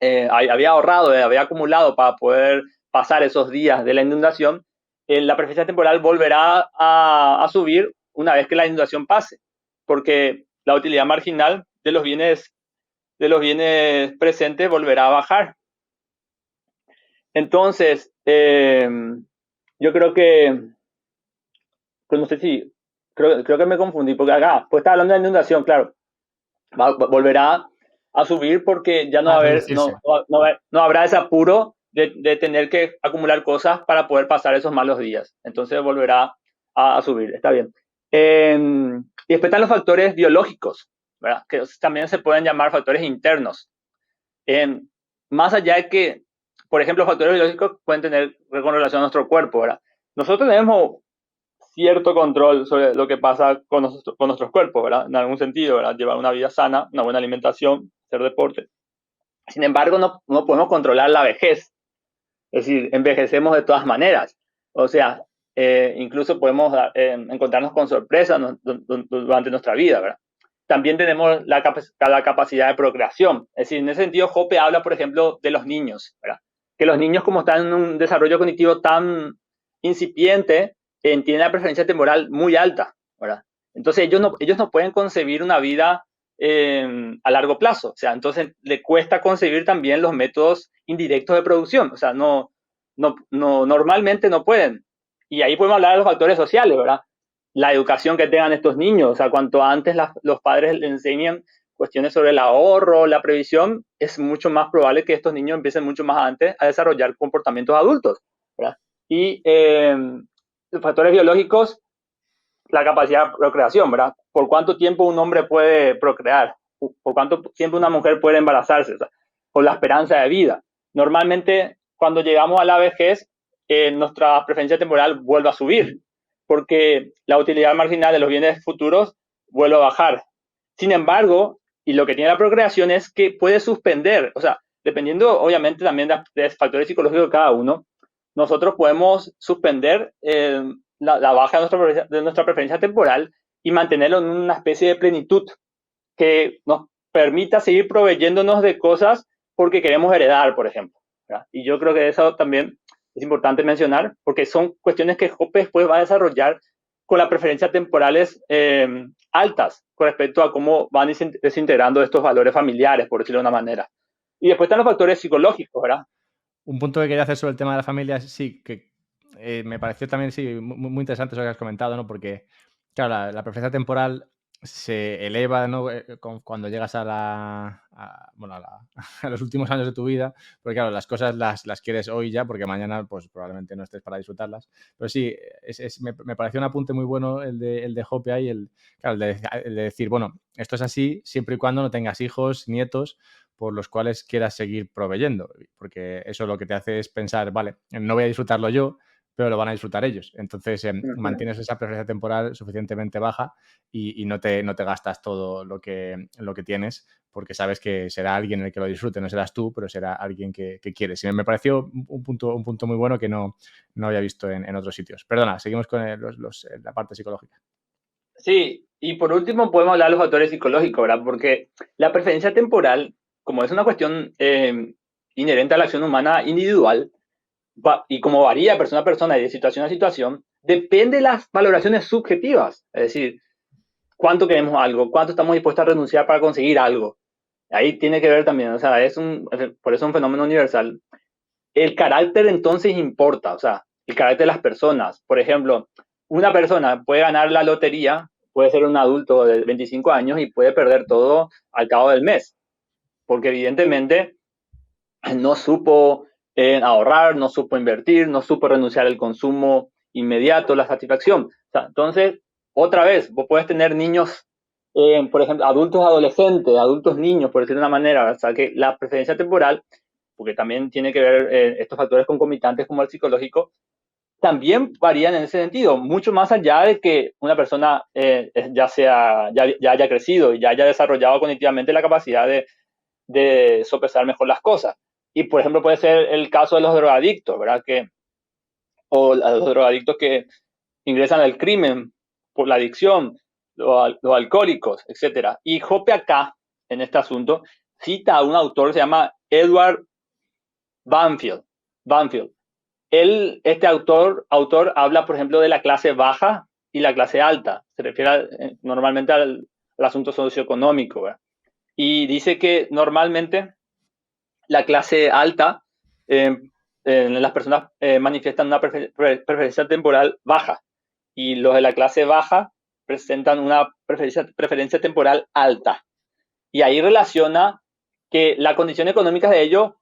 había ahorrado, había acumulado para poder pasar esos días de la inundación, la preferencia temporal volverá a subir una vez que la inundación pase, porque la utilidad marginal de los bienes presentes volverá a bajar. Entonces, yo creo que no sé si, creo que me confundí, porque acá, pues está hablando de inundación, claro, volverá a subir porque ya no, A reducirse. no habrá ese apuro de tener que acumular cosas para poder pasar esos malos días. Entonces volverá a subir, está bien. Y después están los factores biológicos, ¿verdad? Que también se pueden llamar factores internos. Más allá de que, por ejemplo, los factores biológicos pueden tener con relación a nuestro cuerpo, ¿verdad? Nosotros tenemos cierto control sobre lo que pasa con nuestros cuerpos, ¿verdad? En algún sentido, ¿verdad? Llevar una vida sana, una buena alimentación, hacer deporte. Sin embargo, no podemos controlar la vejez. Es decir, envejecemos de todas maneras. O sea, incluso podemos encontrarnos con sorpresas durante nuestra vida, ¿verdad? También tenemos la capacidad de procreación. Es decir, en ese sentido, Hoppe habla, por ejemplo, de los niños, ¿verdad? Que los niños, como están en un desarrollo cognitivo tan incipiente, tienen la preferencia temporal muy alta, ¿verdad? Entonces, ellos no pueden concebir una vida a largo plazo. O sea, entonces le cuesta concebir también los métodos indirectos de producción. O sea, normalmente no pueden. Y ahí podemos hablar de los factores sociales, ¿verdad? La educación que tengan estos niños. O sea, cuanto antes los padres les enseñen cuestiones sobre el ahorro, la previsión, es mucho más probable que estos niños empiecen mucho más antes a desarrollar comportamientos adultos, ¿verdad? Y los factores biológicos, la capacidad de procreación, ¿verdad? ¿Por cuánto tiempo un hombre puede procrear? ¿Por cuánto tiempo una mujer puede embarazarse? O la esperanza de vida. Normalmente, cuando llegamos a la vejez, nuestra preferencia temporal vuelve a subir, porque la utilidad marginal de los bienes futuros vuelve a bajar. Sin embargo, y lo que tiene la procreación es que puede suspender, o sea, dependiendo obviamente también de factores psicológicos de cada uno, nosotros podemos suspender la baja de nuestra preferencia temporal y mantenerlo en una especie de plenitud que nos permita seguir proveyéndonos de cosas porque queremos heredar, por ejemplo, ¿verdad? Y yo creo que eso también es importante mencionar porque son cuestiones que Hoppe después va a desarrollar con las preferencias temporales altas con respecto a cómo van desintegrando estos valores familiares, por decirlo de una manera. Y después están los factores psicológicos, ¿verdad? Un punto que quería hacer sobre el tema de la familia, sí, que me pareció también muy interesante eso que has comentado, ¿no? Porque, claro, la preferencia temporal se eleva, ¿no? Cuando llegas bueno, a los últimos años de tu vida, porque claro, las cosas las quieres hoy ya, porque mañana pues probablemente no estés para disfrutarlas. Pero sí, me pareció un apunte muy bueno el de Hoppe ahí, claro, el de decir, bueno, esto es así siempre y cuando no tengas hijos, nietos, por los cuales quieras seguir proveyendo, porque eso lo que te hace es pensar, vale, no voy a disfrutarlo yo, pero lo van a disfrutar ellos. Entonces, mantienes esa preferencia temporal suficientemente baja y no te gastas todo lo que tienes, porque sabes que será alguien el que lo disfrute, no serás tú, pero será alguien que quieres. Y me pareció un punto muy bueno que no había visto en otros sitios. Perdona, seguimos con la parte psicológica. Sí, y por último podemos hablar de los factores psicológicos, ¿verdad? Porque la preferencia temporal, como es una cuestión inherente a la acción humana individual, y como varía de persona a persona y de situación a situación, depende de las valoraciones subjetivas. Es decir, cuánto queremos algo, cuánto estamos dispuestos a renunciar para conseguir algo. Ahí tiene que ver también, o sea, por eso es un fenómeno universal. El carácter entonces importa, o sea, el carácter de las personas. Por ejemplo, una persona puede ganar la lotería, puede ser un adulto de 25 años y puede perder todo al cabo del mes, porque evidentemente no supo ahorrar, no supo invertir, no supo renunciar al consumo inmediato, la satisfacción. O sea, entonces, otra vez, vos puedes tener niños, por ejemplo, adultos adolescentes, adultos niños, por decirlo de una manera, o sea, que la preferencia temporal, porque también tiene que ver estos factores concomitantes como el psicológico, también varían en ese sentido, mucho más allá de que una persona ya haya crecido y ya haya desarrollado cognitivamente la capacidad de sopesar mejor las cosas. Y, por ejemplo, puede ser el caso de los drogadictos, ¿verdad? O los drogadictos que ingresan al crimen por la adicción, los alcohólicos, etc. Y Hoppe acá, en este asunto, cita a un autor que se llama Edward Banfield. Este autor habla, por ejemplo, de la clase baja y la clase alta. Se refiere normalmente al asunto socioeconómico, ¿verdad? Y dice que normalmente la clase alta, las personas manifiestan una preferencia temporal baja y los de la clase baja presentan una preferencia temporal alta. Y ahí relaciona que la condición económica de ellos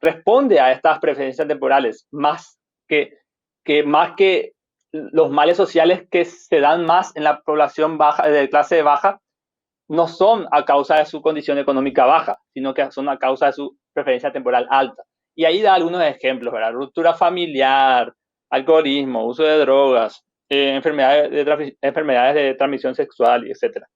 responde a estas preferencias temporales más que los males sociales que se dan más en la población baja, de clase baja, no son a causa de su condición económica baja, sino que son a causa de su preferencia temporal alta. Y ahí da algunos ejemplos, ¿verdad? Ruptura familiar, alcoholismo, uso de drogas, enfermedades de transmisión sexual, y etcétera.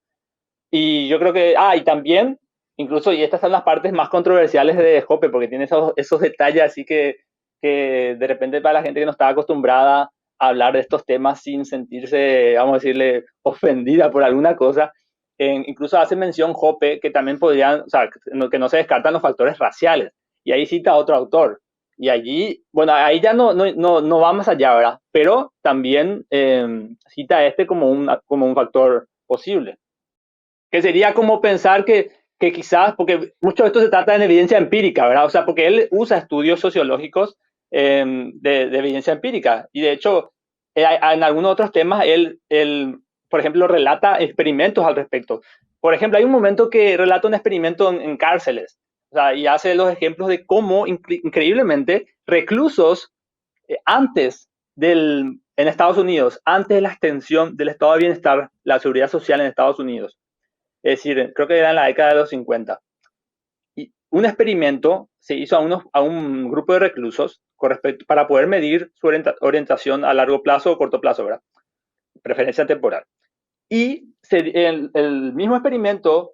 Y yo creo que, y también, incluso, y estas son las partes más controversiales de Hoppe, porque tiene esos detalles así que de repente para la gente que no estaba acostumbrada a hablar de estos temas sin sentirse, vamos a decirle, ofendida por alguna cosa, incluso hace mención Hoppe que también podrían, o sea, que no se descartan los factores raciales. Y ahí cita a otro autor. Y allí, bueno, ahí ya no va más allá, ¿verdad? Pero también cita a este como un factor posible. Que sería como pensar que quizás, porque mucho de esto se trata de evidencia empírica, ¿verdad? O sea, porque él usa estudios sociológicos de evidencia empírica. Y de hecho, en algunos otros temas, él, por ejemplo, relata experimentos al respecto. Por ejemplo, hay un momento que relata un experimento en cárceles, o sea, y hace los ejemplos de cómo, increíblemente, reclusos en Estados Unidos, antes de la extensión del estado de bienestar, la seguridad social en Estados Unidos, es decir, creo que era en la década de los 50. Y un experimento se hizo a un grupo de reclusos para poder medir su orientación a largo plazo o corto plazo, ¿verdad? Preferencia temporal. Y el mismo experimento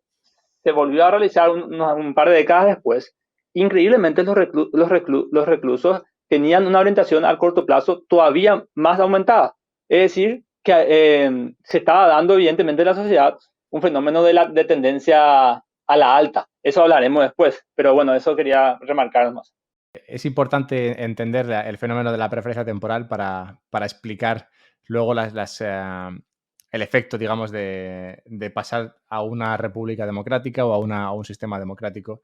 se volvió a realizar un par de décadas después. Increíblemente, los reclusos tenían una orientación a corto plazo todavía más aumentada. Es decir, que se estaba dando evidentemente en la sociedad un fenómeno de tendencia a la alta. Eso hablaremos después, pero bueno, eso quería remarcar más. Es importante entender el fenómeno de la preferencia temporal para explicar luego el efecto, digamos, de pasar a una república democrática o a un sistema democrático,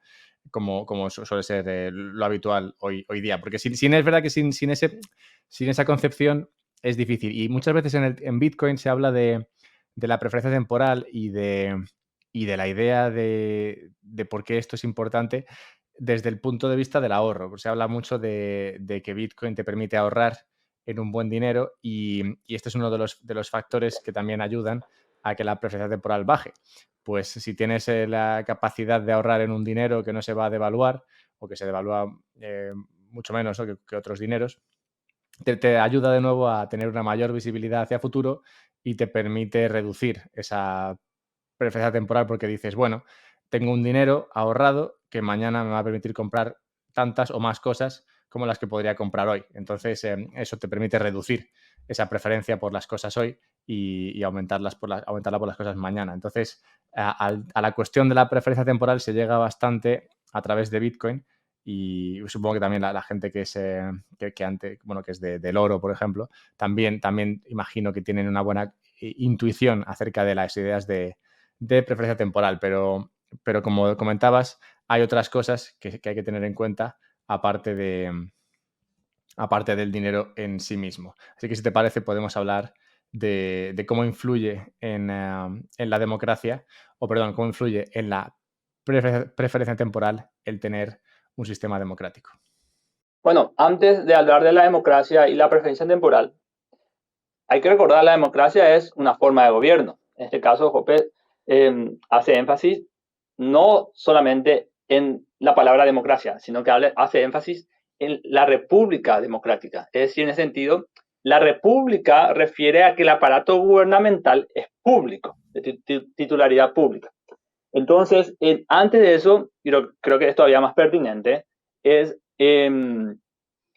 como suele ser lo habitual hoy día. Porque sin es verdad que sin esa concepción es difícil. Y muchas veces en Bitcoin se habla de la preferencia temporal y de la idea de por qué esto es importante desde el punto de vista del ahorro. Pues se habla mucho de que Bitcoin te permite ahorrar en un buen dinero y este es uno de los factores que también ayudan a que la preferencia temporal baje. Pues si tienes la capacidad de ahorrar en un dinero que no se va a devaluar o que se devalúa mucho menos, ¿no?, que otros dineros, te ayuda de nuevo a tener una mayor visibilidad hacia futuro y te permite reducir esa preferencia temporal porque dices, bueno, tengo un dinero ahorrado que mañana me va a permitir comprar tantas o más cosas como las que podría comprar hoy. Entonces, eso te permite reducir esa preferencia por las cosas hoy y aumentarla por las cosas mañana. Entonces, a la cuestión de la preferencia temporal se llega bastante a través de Bitcoin y supongo que también la gente que es que es del oro, por ejemplo, también imagino que tienen una buena intuición acerca de las ideas de preferencia temporal, pero como comentabas, hay otras cosas que hay que tener en cuenta aparte del dinero en sí mismo. Así que si te parece podemos hablar de cómo influye en la democracia, cómo influye en la preferencia temporal el tener un sistema democrático. Bueno, antes de hablar de la democracia y la preferencia temporal, hay que recordar que la democracia es una forma de gobierno. En este caso, Hoppe hace énfasis no solamente en la palabra democracia, sino que hace énfasis en la república democrática. Es decir, en ese sentido, la república refiere a que el aparato gubernamental es público, de titularidad pública. Entonces, antes de eso, creo que es todavía más pertinente, es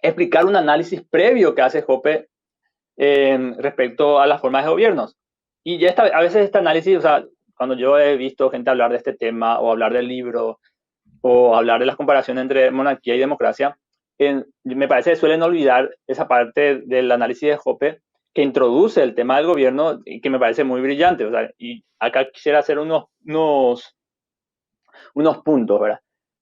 explicar un análisis previo que hace Hoppe respecto a las formas de gobiernos. Y ya a veces este análisis, o sea, cuando yo he visto gente hablar de este tema o hablar del libro o hablar de las comparaciones entre monarquía y democracia, me parece que suelen olvidar esa parte del análisis de Hoppe que introduce el tema del gobierno y que me parece muy brillante. O sea, y acá quisiera hacer unos puntos, ¿verdad?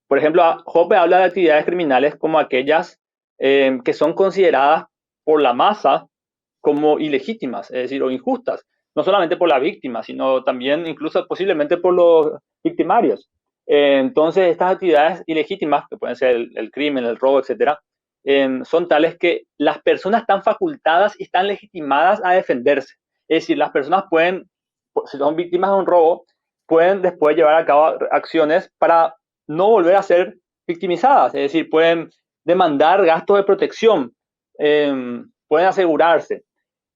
Por ejemplo, Hoppe habla de actividades criminales como aquellas que son consideradas por la masa como ilegítimas, es decir, o injustas, no solamente por la víctima, sino también incluso posiblemente por los victimarios. Entonces, estas actividades ilegítimas, que pueden ser el crimen, el robo, etcétera, son tales que las personas están facultadas y están legitimadas a defenderse. Es decir, las personas pueden, si son víctimas de un robo, pueden después llevar a cabo acciones para no volver a ser victimizadas. Es decir, pueden demandar gastos de protección, pueden asegurarse.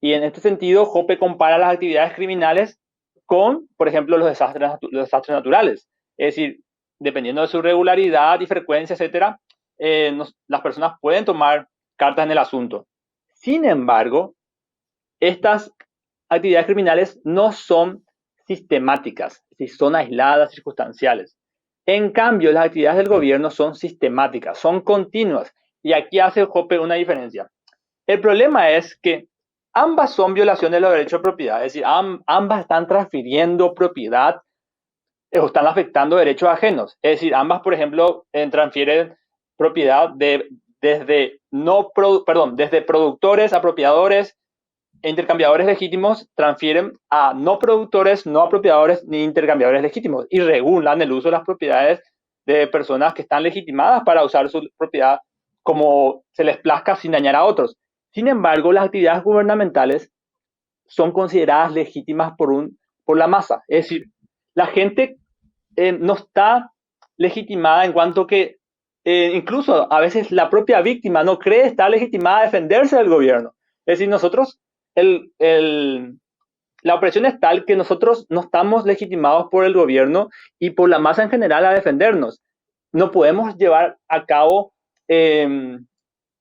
Y en este sentido, Hoppe compara las actividades criminales con, por ejemplo, los desastres naturales. Es decir, dependiendo de su regularidad y frecuencia, etcétera, las personas pueden tomar cartas en el asunto. Sin embargo, estas actividades criminales no son sistemáticas, si son aisladas, circunstanciales. En cambio, las actividades del gobierno son sistemáticas, son continuas. Y aquí hace Hoppe una diferencia. El problema es que ambas son violaciones de los derechos de propiedad, es decir, ambas están transfiriendo propiedad o están afectando derechos ajenos. Es decir, ambas, por ejemplo, transfieren propiedad desde, no, perdón, desde productores, apropiadores e intercambiadores legítimos, transfieren a no productores, no apropiadores ni intercambiadores legítimos y regulan el uso de las propiedades de personas que están legitimadas para usar su propiedad como se les plazca sin dañar a otros. Sin embargo, las actividades gubernamentales son consideradas legítimas por la masa. Es decir, la gente no está legitimada en cuanto que incluso a veces la propia víctima no cree estar legitimada a defenderse del gobierno. Es decir, nosotros, la opresión es tal que nosotros no estamos legitimados por el gobierno y por la masa en general a defendernos. No podemos llevar a cabo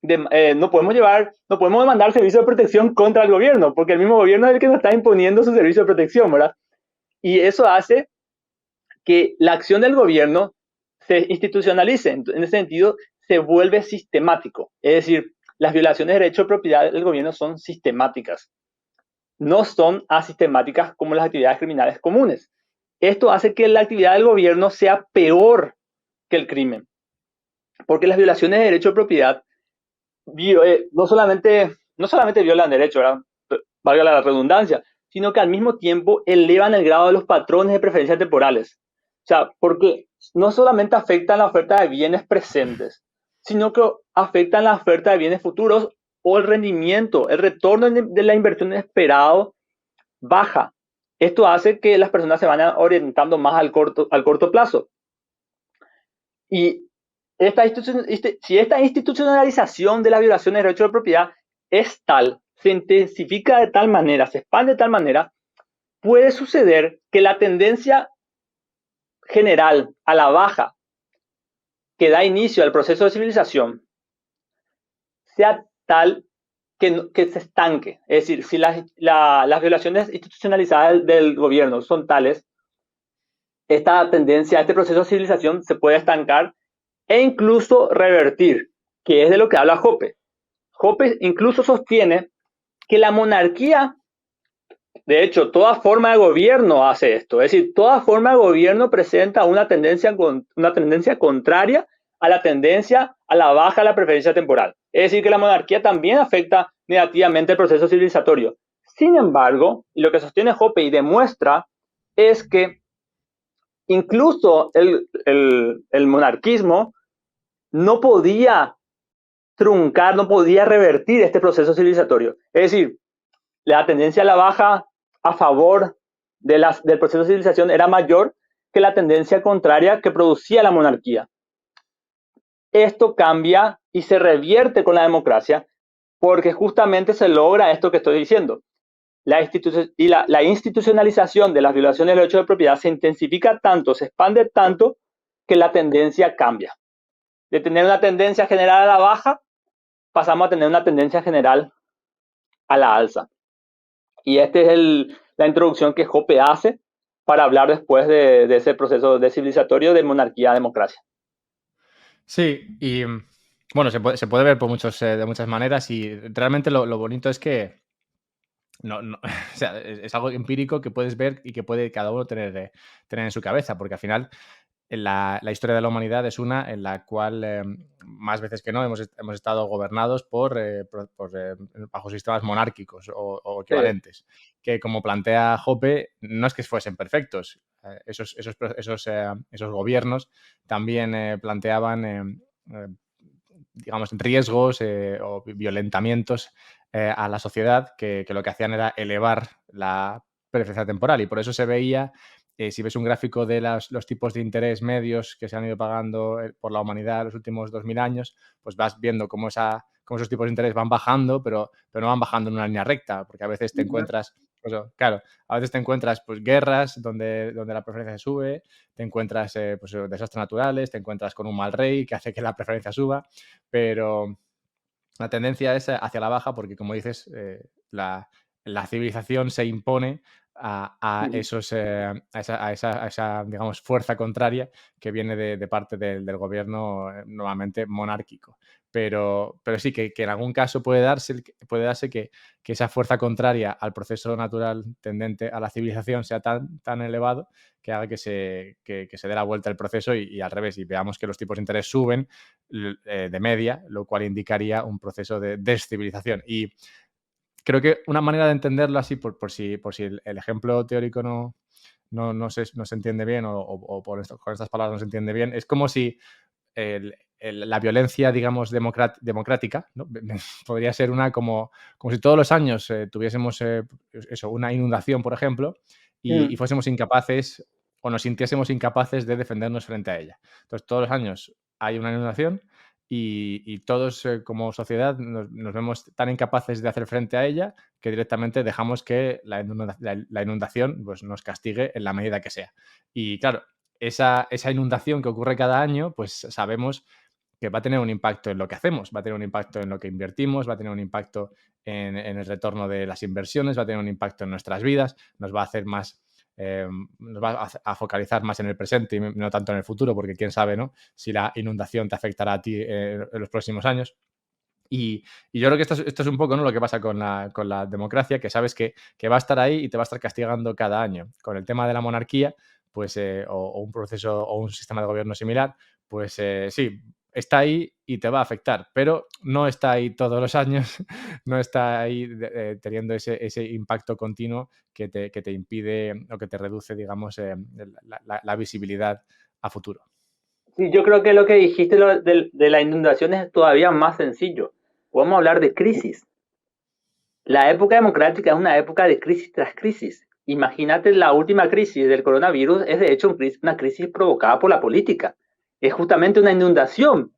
no podemos demandar servicio de protección contra el gobierno, porque el mismo gobierno es el que nos está imponiendo su servicio de protección, ¿verdad? Y eso hace que la acción del gobierno se institucionalice, en ese sentido se vuelve sistemático, es decir, las violaciones de derecho de propiedad del gobierno son sistemáticas, no son asistemáticas como las actividades criminales comunes. Esto hace que la actividad del gobierno sea peor que el crimen, porque las violaciones de derecho de propiedad no solamente violan derechos, ¿verdad? Valga la redundancia, sino que al mismo tiempo elevan el grado de los patrones de preferencias temporales. O sea, porque no solamente afectan la oferta de bienes presentes, sino que afectan la oferta de bienes futuros o el rendimiento, el retorno de la inversión esperado baja. Esto hace que las personas se vayan orientando más al corto plazo. Y si esta institucionalización de la violación de derechos de propiedad es tal, se intensifica de tal manera, se expande de tal manera, puede suceder que la tendencia general a la baja que da inicio al proceso de civilización sea tal que se estanque. Es decir, si las violaciones institucionalizadas del gobierno son tales, esta tendencia, este proceso de civilización se puede estancar e incluso revertir, que es de lo que habla Hoppe. Hoppe incluso sostiene que la monarquía, de hecho, toda forma de gobierno hace esto, es decir, toda forma de gobierno presenta una tendencia contraria a la tendencia a la baja de la preferencia temporal. Es decir, que la monarquía también afecta negativamente el proceso civilizatorio. Sin embargo, lo que sostiene Hoppe y demuestra es que incluso el monarquismo no podía truncar, no podía revertir este proceso civilizatorio. Es decir, la tendencia a la baja a favor del proceso de civilización era mayor que la tendencia contraria que producía la monarquía. Esto cambia y se revierte con la democracia porque justamente se logra esto que estoy diciendo. La institucionalización de las violaciones del derecho de propiedad se intensifica tanto, se expande tanto que la tendencia cambia. De tener una tendencia general a la baja, pasamos a tener una tendencia general a la alza. Y esta es la introducción que Hoppe hace para hablar después de ese proceso de civilizatorio de monarquía a democracia. Sí, y bueno, se puede ver de muchas maneras y realmente lo bonito es que no, o sea, es algo empírico que puedes ver y que puede cada uno tener en su cabeza, porque al final la historia de la humanidad es una en la cual más veces que no hemos estado gobernados bajo sistemas monárquicos o equivalentes, que como plantea Hoppe, no es que fuesen perfectos. Esos gobiernos también planteaban digamos, riesgos o violentamientos a la sociedad que lo que hacían era elevar la preferencia temporal y por eso se veía, si ves un gráfico de los tipos de interés medios que se han ido pagando por la humanidad en los últimos 2000 años, pues vas viendo cómo cómo esos tipos de interés van bajando, pero no van bajando en una línea recta, porque a veces te encuentras, pues, claro, a veces te encuentras pues guerras donde la preferencia sube, te encuentras pues, desastres naturales, te encuentras con un mal rey que hace que la preferencia suba, pero la tendencia es hacia la baja porque, como dices, la civilización se impone a esos, a esa, digamos, fuerza contraria que viene de parte del gobierno, nuevamente monárquico. Pero sí, que en algún caso puede darse que esa fuerza contraria al proceso natural tendente a la civilización sea tan elevado que haga que se dé la vuelta el proceso y al revés, y veamos que los tipos de interés suben de media, lo cual indicaría un proceso de descivilización. Y creo que una manera de entenderlo así, por si el ejemplo teórico no se entiende bien o con estas palabras no se entiende bien, es como si la violencia, digamos, democrática, ¿no? Podría ser como si todos los años tuviésemos una inundación, por ejemplo, y Mm. fuésemos incapaces o nos sintiésemos incapaces de defendernos frente a ella. Entonces, todos los años hay una inundación y todos como sociedad nos vemos tan incapaces de hacer frente a ella que directamente dejamos que la inundación pues, nos castigue en la medida que sea. Y claro, esa inundación que ocurre cada año, pues sabemos que va a tener un impacto en lo que hacemos, va a tener un impacto en lo que invertimos, va a tener un impacto en el retorno de las inversiones, va a tener un impacto en nuestras vidas, nos va a hacer más, nos va a focalizar más en el presente y no tanto en el futuro, porque quién sabe, ¿no? Si la inundación te afectará a ti en los próximos años. Y yo creo que esto es un poco, ¿no?, lo que pasa con la democracia, que sabes que va a estar ahí y te va a estar castigando cada año. Con el tema de la monarquía, pues, o un proceso o un sistema de gobierno similar, pues sí, está ahí y te va a afectar, pero no está ahí todos los años, no está ahí teniendo ese impacto continuo que te impide o que te reduce, digamos, la visibilidad a futuro. Sí, yo creo que lo que dijiste de la inundación es todavía más sencillo. Podemos hablar de crisis. La época democrática es una época de crisis tras crisis. Imagínate la última crisis del coronavirus, es de hecho una crisis provocada por la política. Es justamente una inundación.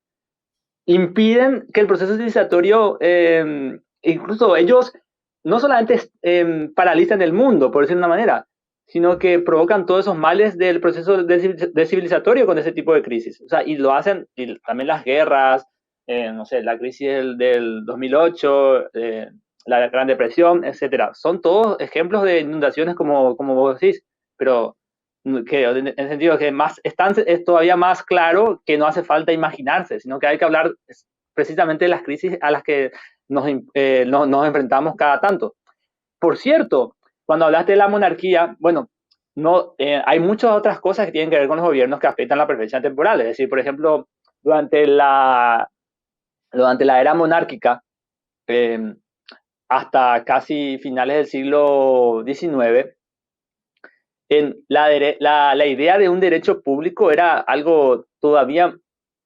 Impiden que el proceso civilizatorio, incluso ellos no solamente paralizan el mundo, por decirlo de una manera, sino que provocan todos esos males del proceso civilizatorio con ese tipo de crisis. O sea, y lo hacen, y también las guerras, no sé, la crisis del 2008, la Gran Depresión, etcétera. Son todos ejemplos de inundaciones como vos decís, pero que en el sentido que es todavía más claro que no hace falta imaginarse, sino que hay que hablar precisamente de las crisis a las que nos enfrentamos cada tanto. Por cierto, cuando hablaste de la monarquía, bueno, no, hay muchas otras cosas que tienen que ver con los gobiernos que afectan la preferencia temporal. Es decir, por ejemplo, durante la, durante la era monárquica, eh, hasta casi finales del siglo XIX, la idea de un derecho público era algo todavía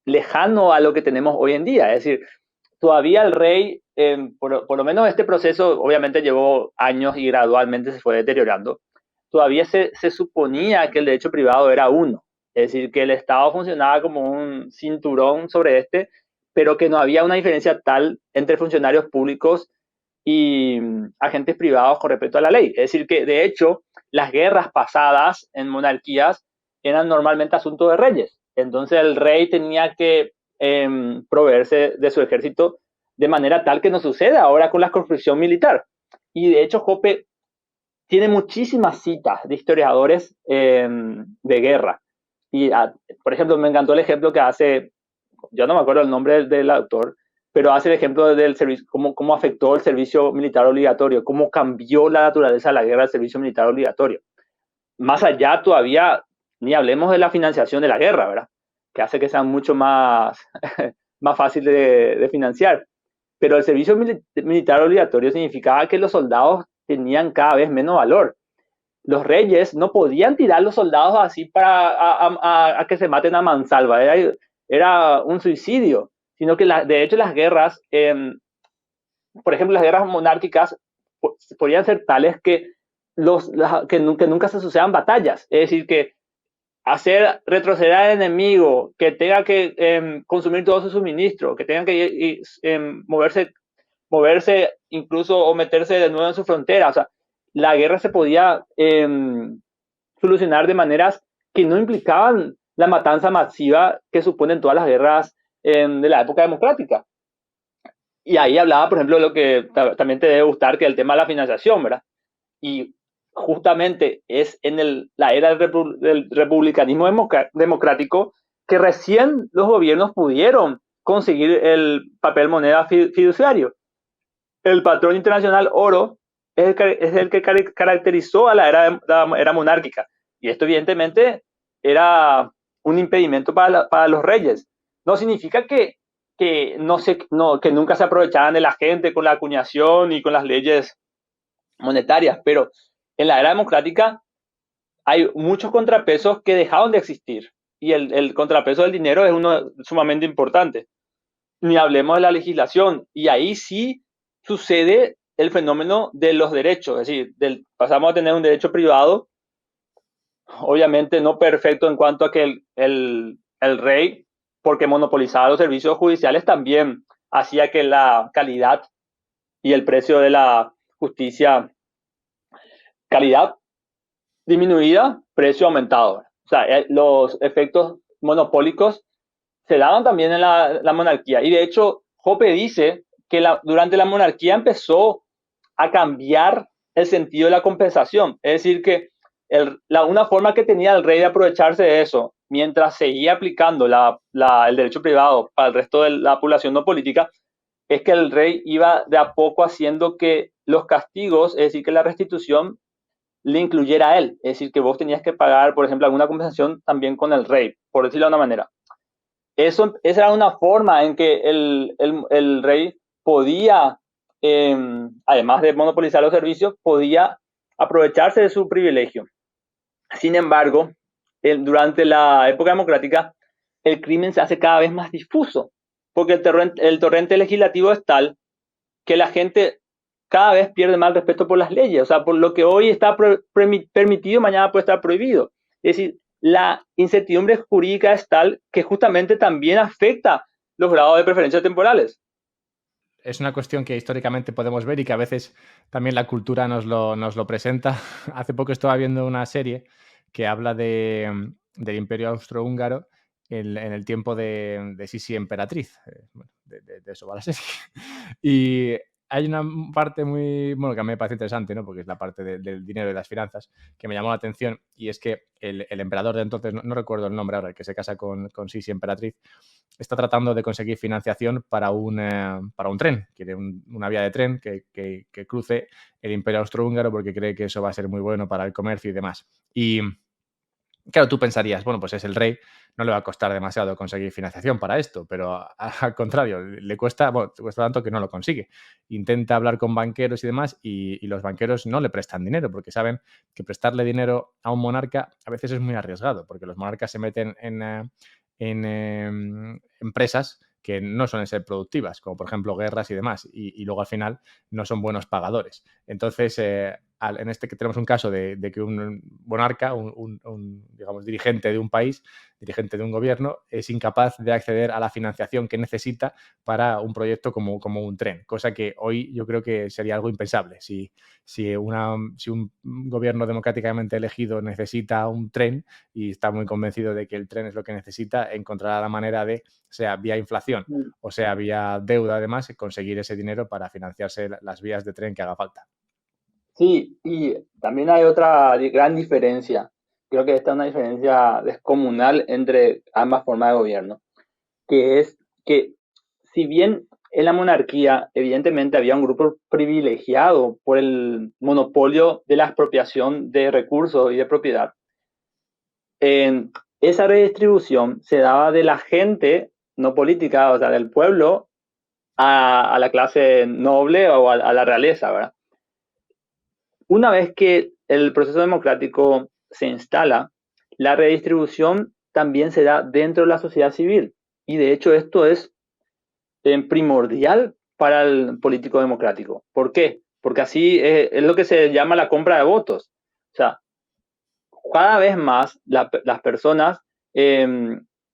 lejano a lo que tenemos hoy en día. Es decir, todavía el rey, por lo menos este proceso obviamente llevó años y gradualmente se fue deteriorando, todavía se suponía que el derecho privado era uno. Es decir, que el Estado funcionaba como un cinturón sobre este, pero que no había una diferencia tal entre funcionarios públicos y agentes privados con respecto a la ley. Es decir, que de hecho las guerras pasadas en monarquías eran normalmente asunto de reyes. Entonces el rey tenía que proveerse de su ejército de manera tal que no suceda ahora con la construcción militar. Y de hecho Jope tiene muchísimas citas de historiadores de guerra. Y, por ejemplo, me encantó el ejemplo que hace, yo no me acuerdo el nombre del autor, pero hace el ejemplo del servicio, cómo afectó el servicio militar obligatorio, cómo cambió la naturaleza de la guerra del servicio militar obligatorio. Más allá todavía, ni hablemos de la financiación de la guerra, ¿verdad? Que hace que sea mucho más, más fácil de financiar. Pero el servicio militar obligatorio significaba que los soldados tenían cada vez menos valor. Los reyes no podían tirar los soldados así a que se maten a mansalva. Era un suicidio. Sino que de hecho las guerras, por ejemplo, las guerras monárquicas podían ser tales que nunca se sucedan batallas. Es decir, que hacer retroceder al enemigo, que tenga que consumir todos sus suministros, que tengan que moverse incluso o meterse de nuevo en su frontera. O sea, la guerra se podía solucionar de maneras que no implicaban la matanza masiva que suponen todas las guerras de la época democrática. Y ahí hablaba, por ejemplo, lo que también te debe gustar, que es el tema de la financiación, ¿verdad? Y justamente es en la era del republicanismo democrático que recién los gobiernos pudieron conseguir el papel moneda fiduciario. El patrón internacional oro es el que caracterizó a la era monárquica. Y esto evidentemente era un impedimento para los reyes. No significa que nunca se aprovecharan de la gente con la acuñación y con las leyes monetarias, pero en la era democrática hay muchos contrapesos que dejaron de existir y el contrapeso del dinero es uno sumamente importante. Ni hablemos de la legislación y ahí sí sucede el fenómeno de los derechos, es decir, pasamos a tener un derecho privado, obviamente no perfecto en cuanto a que el rey, porque monopolizaba los servicios judiciales, también hacía que la calidad y el precio de la justicia, calidad disminuida, precio aumentado. O sea, los efectos monopólicos se daban también en la monarquía. Y de hecho, Hoppe dice que durante la monarquía empezó a cambiar el sentido de la compensación. Es decir, que una forma que tenía el rey de aprovecharse de eso, mientras seguía aplicando el derecho privado para el resto de la población no política, es que el rey iba de a poco haciendo que los castigos, es decir, que la restitución le incluyera a él. Es decir, que vos tenías que pagar, por ejemplo, alguna compensación también con el rey, por decirlo de una manera. Esa era una forma en que el rey podía, además de monopolizar los servicios, podía aprovecharse de su privilegio. Sin embargo, durante la época democrática, el crimen se hace cada vez más difuso, porque el torrente legislativo es tal que la gente cada vez pierde más respeto por las leyes. O sea, por lo que hoy está permitido, mañana puede estar prohibido. Es decir, la incertidumbre jurídica es tal que justamente también afecta los grados de preferencias temporales. Es una cuestión que históricamente podemos ver y que a veces también la cultura nos lo presenta. Hace poco estaba viendo una serie que habla del Imperio Austrohúngaro en el tiempo de Sisi Emperatriz. Bueno, de eso va la serie. Y hay una parte muy, bueno, que a mí me parece interesante, ¿no? Porque es la parte del dinero y las finanzas, que me llamó la atención, y es que el emperador de entonces, no recuerdo el nombre ahora, el que se casa con Sisi Emperatriz, está tratando de conseguir financiación para un tren. Quiere una vía de tren que cruce el Imperio Austrohúngaro porque cree que eso va a ser muy bueno para el comercio y demás. Y claro, tú pensarías, bueno, pues es el rey, no le va a costar demasiado conseguir financiación para esto, pero al contrario, le cuesta tanto que no lo consigue. Intenta hablar con banqueros y demás y los banqueros no le prestan dinero porque saben que prestarle dinero a un monarca a veces es muy arriesgado porque los monarcas se meten en empresas que no suelen ser productivas, como por ejemplo guerras y demás, y luego al final no son buenos pagadores. Entonces, en este que tenemos un caso de que un monarca, digamos, dirigente de un país, dirigente de un gobierno, es incapaz de acceder a la financiación que necesita para un proyecto como un tren, cosa que hoy yo creo que sería algo impensable. Si un gobierno democráticamente elegido necesita un tren y está muy convencido de que el tren es lo que necesita, encontrará la manera de, sea vía inflación o sea vía deuda, además, conseguir ese dinero para financiarse las vías de tren que haga falta. Sí, y también hay otra gran diferencia. Creo que esta es una diferencia descomunal entre ambas formas de gobierno, que es que si bien en la monarquía evidentemente había un grupo privilegiado por el monopolio de la expropiación de recursos y de propiedad, esa redistribución se daba de la gente no política, o sea, del pueblo a la clase noble o a la realeza, ¿verdad? Una vez que el proceso democrático se instala, la redistribución también se da dentro de la sociedad civil. Y de hecho esto es primordial para el político democrático. ¿Por qué? Porque así es lo que se llama la compra de votos. O sea, cada vez más las personas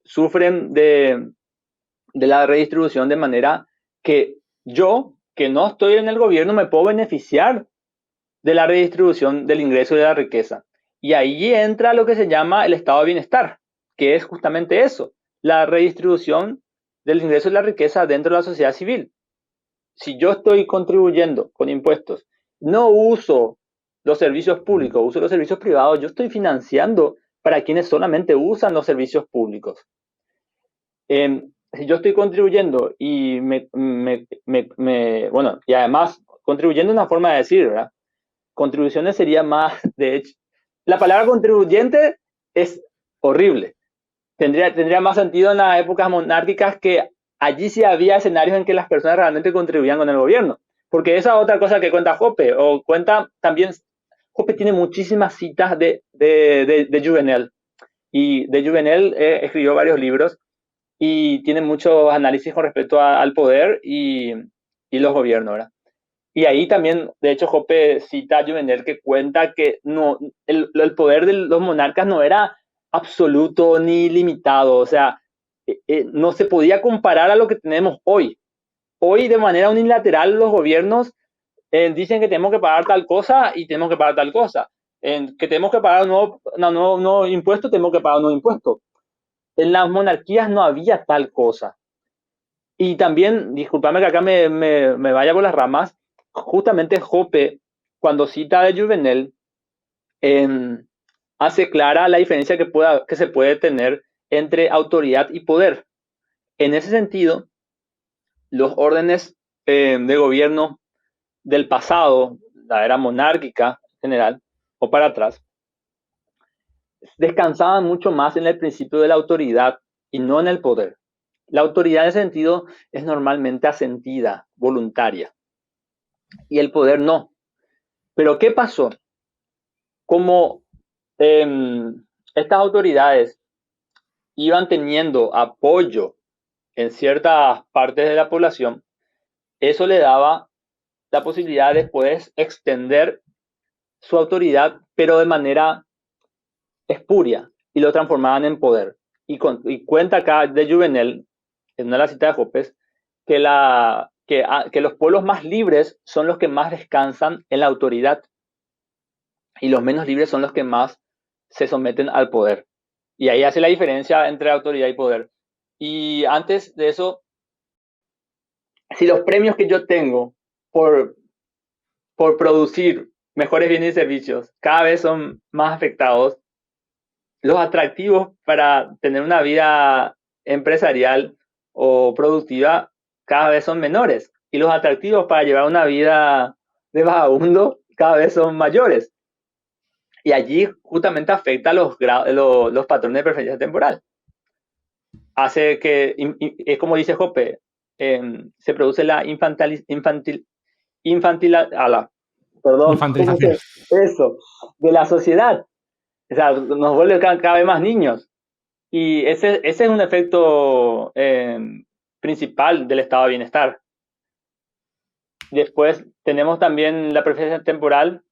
sufren de la redistribución de manera que yo, que no estoy en el gobierno, me puedo beneficiar de la redistribución del ingreso y de la riqueza. Y ahí entra lo que se llama el estado de bienestar, que es justamente eso, la redistribución del ingreso y la riqueza dentro de la sociedad civil. Si yo estoy contribuyendo con impuestos, no uso los servicios públicos, uso los servicios privados, yo estoy financiando para quienes solamente usan los servicios públicos. Si yo estoy contribuyendo y bueno, y además contribuyendo es una forma de decir, ¿verdad? Contribuciones sería más, de hecho, la palabra contribuyente es horrible. Tendría más sentido en las épocas monárquicas, que allí sí había escenarios en que las personas realmente contribuían con el gobierno. Porque esa es otra cosa que cuenta Hoppe, o cuenta también, Hoppe tiene muchísimas citas de Juvenal, y de Juvenal escribió varios libros y tiene muchos análisis con respecto al poder y los gobiernos, ¿verdad? Y ahí también, de hecho, Hoppe cita a Juvenal, que cuenta que no, el poder de los monarcas no era absoluto ni limitado, o sea, no se podía comparar a lo que tenemos hoy. Hoy, de manera unilateral, los gobiernos dicen que tenemos que pagar tal cosa y tenemos que pagar tal cosa. Que tenemos que pagar un nuevo impuesto, tenemos que pagar un nuevo impuesto. En las monarquías no había tal cosa. Y también, discúlpame que acá me vaya por las ramas, justamente Hoppe, cuando cita de Juvenal, hace clara la diferencia que se puede tener entre autoridad y poder. En ese sentido, los órdenes de gobierno del pasado, la era monárquica en general, o para atrás, descansaban mucho más en el principio de la autoridad y no en el poder. La autoridad en ese sentido es normalmente asentida, voluntaria, y el poder no. Pero ¿qué pasó? Como estas autoridades iban teniendo apoyo en ciertas partes de la población, eso le daba la posibilidad de después extender su autoridad, pero de manera espuria, y lo transformaban en poder. Y cuenta acá de Juvenal, en una de las citas de Hoppe, que los pueblos más libres son los que más descansan en la autoridad, y los menos libres son los que más se someten al poder. Y ahí hace la diferencia entre autoridad y poder. Y antes de eso, si los premios que yo tengo por producir mejores bienes y servicios cada vez son más afectados, los atractivos para tener una vida empresarial o productiva cada vez son menores, y los atractivos para llevar una vida de vagabundo cada vez son mayores. Y allí justamente afecta los patrones de preferencia temporal. Hace que, es como dice Hoppe, se produce la Infantilización. eso, de la sociedad. O sea, nos vuelve cada vez más niños. Y ese es un efecto principal del estado de bienestar. Después tenemos también la preferencia temporal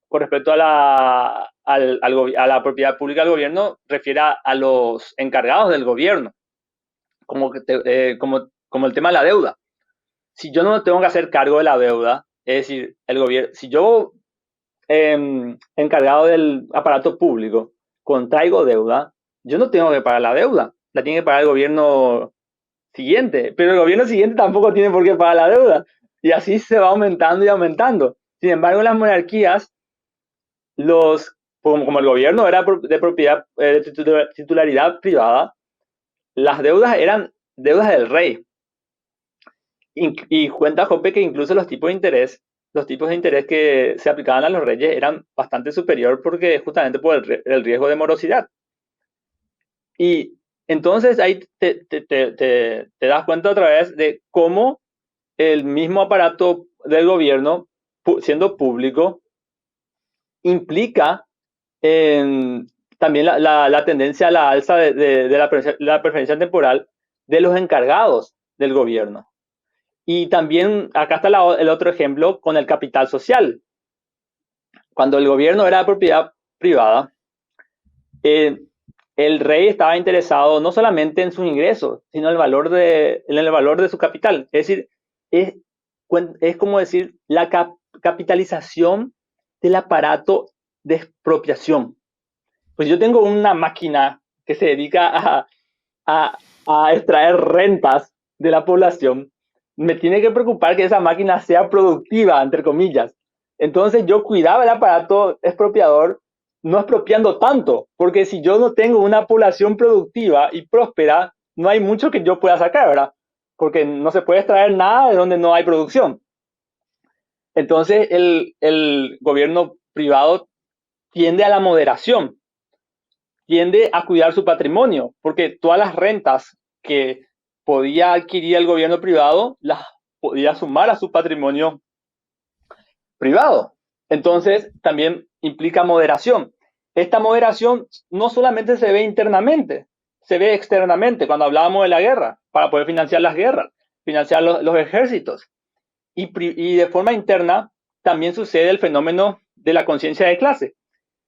con respecto a la propiedad pública del gobierno, refiere a los encargados del gobierno, como el tema de la deuda. Si yo no tengo que hacer cargo de la deuda, es decir, el gobierno, si yo, encargado del aparato público, contraigo deuda, yo no tengo que pagar la deuda, la tiene que pagar el gobierno siguiente, pero el gobierno siguiente tampoco tiene por qué pagar la deuda, y así se va aumentando y aumentando. Sin embargo, en las monarquías, como el gobierno era de propiedad, de titularidad privada, las deudas eran deudas del rey. Y cuenta Hoppe que incluso los tipos de interés que se aplicaban a los reyes eran bastante superior, porque justamente por el riesgo de morosidad. Y entonces ahí te das cuenta otra vez de cómo el mismo aparato del gobierno, siendo público, implica también la tendencia a la alza de la preferencia temporal de los encargados del gobierno. Y también acá está el otro ejemplo con el capital social. Cuando el gobierno era de propiedad privada, eh, el rey estaba interesado no solamente en sus ingresos, sino en el valor de su capital. Es decir, es, es como decir la capitalización del aparato de expropiación. Pues yo tengo una máquina que se dedica a, a extraer rentas de la población. Me tiene que preocupar que esa máquina sea productiva, entre comillas. Entonces yo cuidaba el aparato expropiador, no expropiando tanto, porque si yo no tengo una población productiva y próspera, no hay mucho que yo pueda sacar, ¿verdad? Porque no se puede extraer nada de donde no hay producción. Entonces el gobierno privado tiende a la moderación, tiende a cuidar su patrimonio, porque todas las rentas que podía adquirir el gobierno privado las podía sumar a su patrimonio privado. Entonces, también implica moderación. Esta moderación no solamente se ve internamente, se ve externamente cuando hablábamos de la guerra, para poder financiar las guerras, financiar los ejércitos. Y de forma interna también sucede el fenómeno de la conciencia de clase.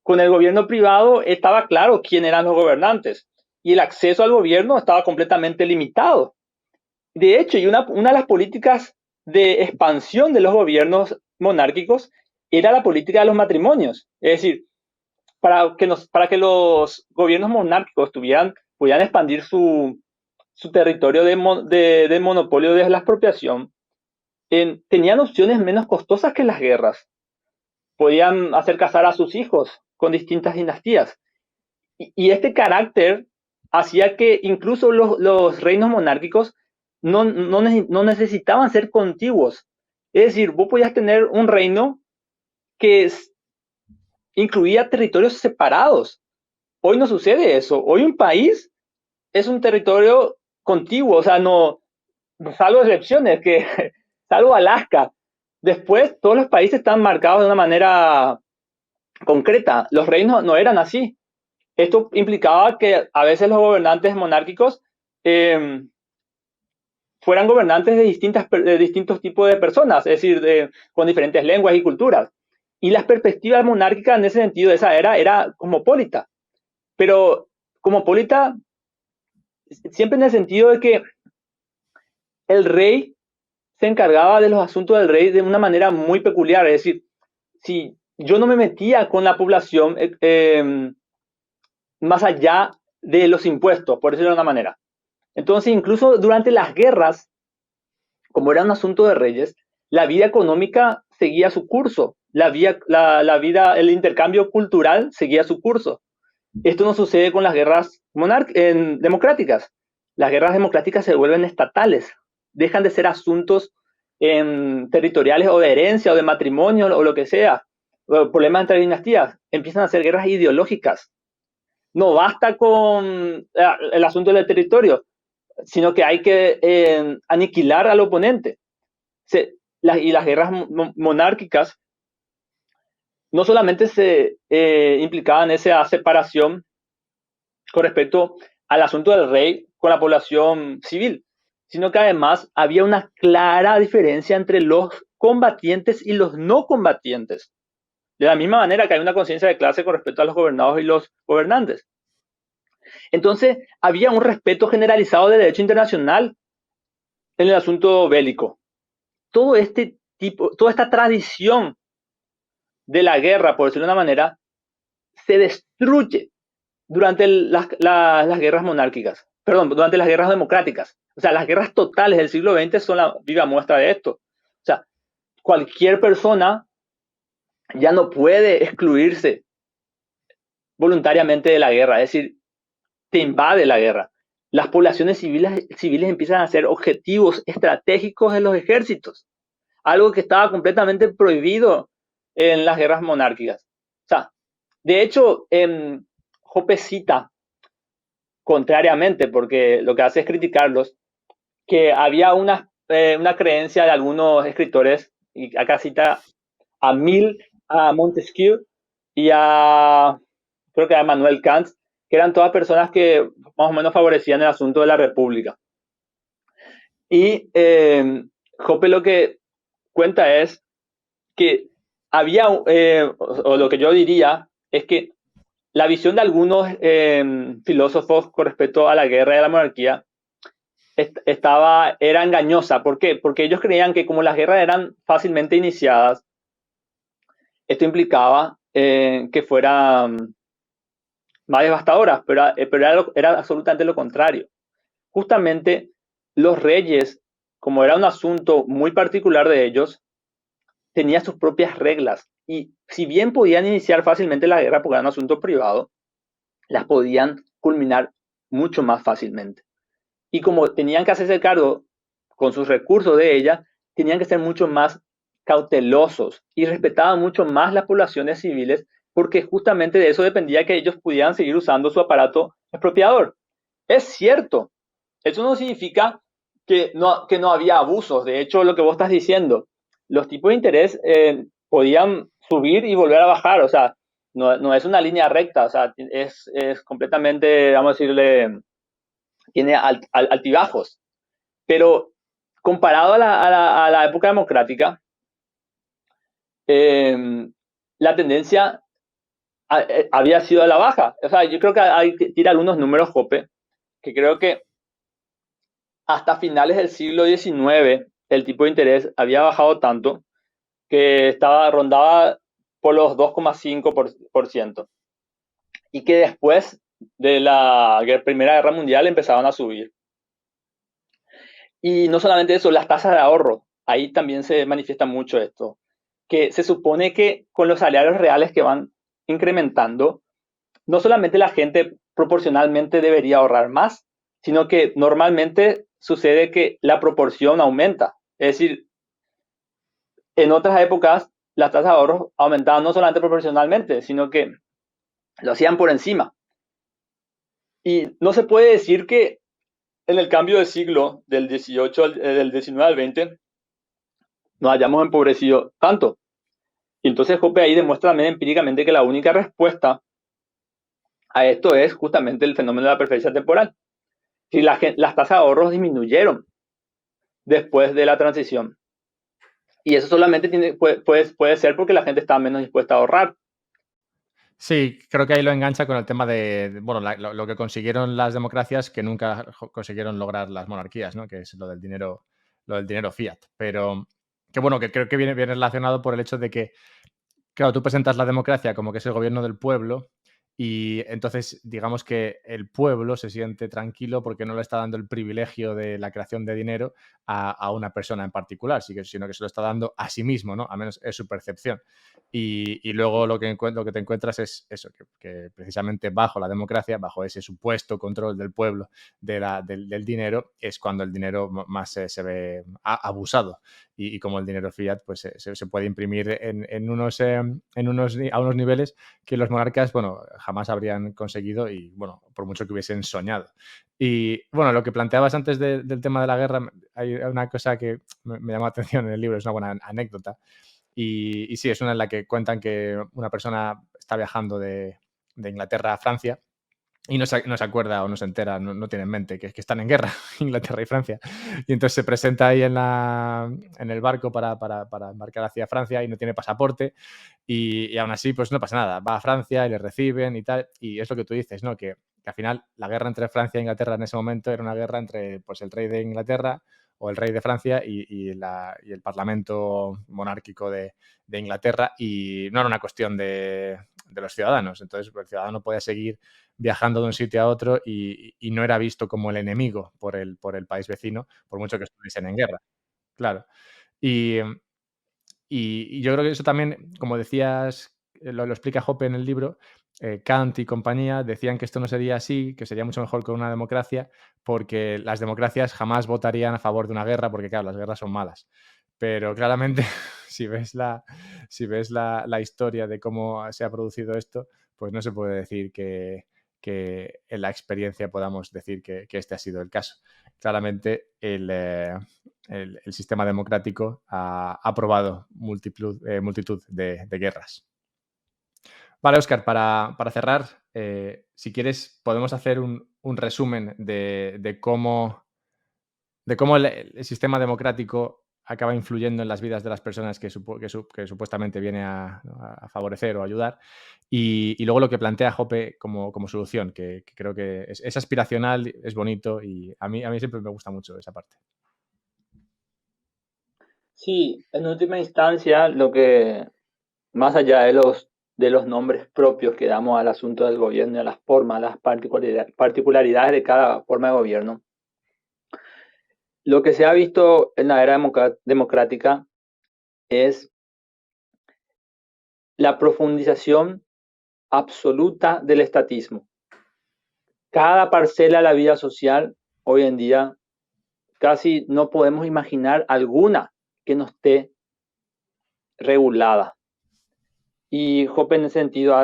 Con el gobierno privado estaba claro quién eran los gobernantes y el acceso al gobierno estaba completamente limitado. De hecho, y una de las políticas de expansión de los gobiernos monárquicos era la política de los matrimonios. Es decir, para que los gobiernos monárquicos pudieran expandir su territorio de monopolio de la expropiación, tenían opciones menos costosas que las guerras. Podían hacer casar a sus hijos con distintas dinastías. Y este carácter hacía que incluso los reinos monárquicos no necesitaban ser contiguos. Es decir, vos podías tener un reino que incluía territorios separados. Hoy no sucede eso. Hoy un país es un territorio contiguo, o sea, no, salvo excepciones, que salvo Alaska. Después, todos los países están marcados de una manera concreta. Los reinos no eran así. Esto implicaba que a veces los gobernantes monárquicos eh, fueran gobernantes de distintos tipos de personas, es decir, con diferentes lenguas y culturas. Y las perspectivas monárquicas en ese sentido de esa era cosmopolita. Pero cosmopolita siempre en el sentido de que el rey se encargaba de los asuntos del rey de una manera muy peculiar. Es decir, si yo no me metía con la población más allá de los impuestos, por decirlo de una manera. Entonces, incluso durante las guerras, como era un asunto de reyes, la vida económica seguía su curso, la vida, el intercambio cultural seguía su curso. Esto no sucede con las guerras democráticas. Las guerras democráticas se vuelven estatales, dejan de ser asuntos territoriales o de herencia o de matrimonio o lo que sea, o problemas entre dinastías, empiezan a ser guerras ideológicas. No basta con el asunto del territorio, sino que hay que aniquilar al oponente. Y las guerras monárquicas no solamente se implicaban esa separación con respecto al asunto del rey con la población civil, sino que además había una clara diferencia entre los combatientes y los no combatientes. De la misma manera que hay una conciencia de clase con respecto a los gobernados y los gobernantes. Entonces, había un respeto generalizado del derecho internacional en el asunto bélico. Toda esta tradición de la guerra, por decirlo de una manera, se destruye durante las guerras monárquicas, perdón, durante las guerras democráticas. O sea, las guerras totales del siglo XX son la viva muestra de esto. O sea, cualquier persona ya no puede excluirse voluntariamente de la guerra, es decir, te invade la guerra. Las poblaciones civiles empiezan a ser objetivos estratégicos de los ejércitos, algo que estaba completamente prohibido en las guerras monárquicas. O sea, de hecho, Hoppe cita, contrariamente, porque lo que hace es criticarlos, que había una creencia de algunos escritores, y acá cita a Mill, a Montesquieu y creo que a Manuel Kant, que eran todas personas que más o menos favorecían el asunto de la república. Y Hoppe lo que cuenta es que había, o lo que yo diría, es que la visión de algunos filósofos con respecto a la guerra y a la monarquía era engañosa. ¿Por qué? Porque ellos creían que como las guerras eran fácilmente iniciadas, esto implicaba que fueran más devastadoras, pero era absolutamente lo contrario. Justamente los reyes, como era un asunto muy particular de ellos, tenían sus propias reglas. Y si bien podían iniciar fácilmente la guerra porque era un asunto privado, las podían culminar mucho más fácilmente. Y como tenían que hacerse cargo con sus recursos de ella, tenían que ser mucho más cautelosos y respetaban mucho más las poblaciones civiles porque justamente de eso dependía que ellos pudieran seguir usando su aparato expropiador. Es cierto, eso no significa que no había abusos. De hecho, lo que vos estás diciendo, los tipos de interés podían subir y volver a bajar. O sea, no es una línea recta. O sea, es completamente, vamos a decirle, tiene altibajos. Pero comparado a la época democrática, la tendencia había sido a la baja. O sea, yo creo que hay que tirar algunos números, Jope, que creo que hasta finales del siglo XIX el tipo de interés había bajado tanto que rondaba por los 2,5% y que después de la Primera Guerra Mundial empezaban a subir. Y no solamente eso, las tasas de ahorro, ahí también se manifiesta mucho esto, que se supone que con los salarios reales que van incrementando, no solamente la gente proporcionalmente debería ahorrar más, sino que normalmente sucede que la proporción aumenta. Es decir, en otras épocas las tasas de ahorro aumentaban no solamente proporcionalmente, sino que lo hacían por encima. Y no se puede decir que en el cambio de siglo del 18 del 19 al 20 nos hayamos empobrecido tanto. Y entonces Jope ahí demuestra también empíricamente que la única respuesta a esto es justamente el fenómeno de la preferencia temporal. Si las tasas de ahorros disminuyeron después de la transición. Y eso solamente puede ser porque la gente está menos dispuesta a ahorrar. Sí, creo que ahí lo engancha con el tema bueno, lo que consiguieron las democracias que nunca consiguieron lograr las monarquías, ¿no? Que es lo del dinero fiat. Pero que bueno, que creo que viene relacionado por el hecho de que, claro, tú presentas la democracia como que es el gobierno del pueblo y entonces digamos que el pueblo se siente tranquilo porque no le está dando el privilegio de la creación de dinero a una persona en particular, sino que se lo está dando a sí mismo, ¿no? Al menos es su percepción. Y luego lo que te encuentras es eso, que precisamente bajo la democracia, bajo ese supuesto control del pueblo del dinero, es cuando el dinero más se ve abusado. Y como el dinero fiat pues se puede imprimir a unos niveles que los monarcas, bueno, jamás habrían conseguido y, bueno, por mucho que hubiesen soñado. Y, bueno, lo que planteabas antes del tema de la guerra, hay una cosa que me llama la atención en el libro, es una buena anécdota. Y sí, es una en la que cuentan que una persona está viajando de Inglaterra a Francia y no se acuerda o no se entera, no tiene en mente que están en guerra, Inglaterra y Francia. Y entonces se presenta ahí en el barco para embarcar hacia Francia y no tiene pasaporte y aún así pues no pasa nada. Va a Francia y le reciben y tal. Y es lo que tú dices, ¿no? Que al final la guerra entre Francia e Inglaterra en ese momento era una guerra entre pues, el rey de Inglaterra o el rey de Francia y el parlamento monárquico de Inglaterra y no era una cuestión de los ciudadanos. Entonces el ciudadano podía seguir viajando de un sitio a otro y no era visto como el enemigo por el país vecino, por mucho que estuviesen en guerra. Claro. Y, y yo creo que eso también, como decías, lo explica Hoppe en el libro, Kant y compañía decían que esto no sería así, que sería mucho mejor con una democracia, porque las democracias jamás votarían a favor de una guerra, porque claro, las guerras son malas. Pero claramente, si ves la historia de cómo se ha producido esto, pues no se puede decir que en la experiencia podamos decir que este ha sido el caso. Claramente el sistema democrático ha probado multitud de guerras. Vale, Óscar, para cerrar, si quieres, podemos hacer un resumen de cómo el sistema democrático acaba influyendo en las vidas de las personas que supuestamente viene ¿no? a favorecer o ayudar. Y luego lo que plantea Hoppe como solución, que creo que es aspiracional, es bonito y a mí siempre me gusta mucho esa parte. Sí, en última instancia, lo que, más allá de los nombres propios que damos al asunto del gobierno y a las formas, las particularidades de cada forma de gobierno, lo que se ha visto en la era democrática es la profundización absoluta del estatismo. Cada parcela de la vida social hoy en día casi no podemos imaginar alguna que no esté regulada. Y Hoppe en ese sentido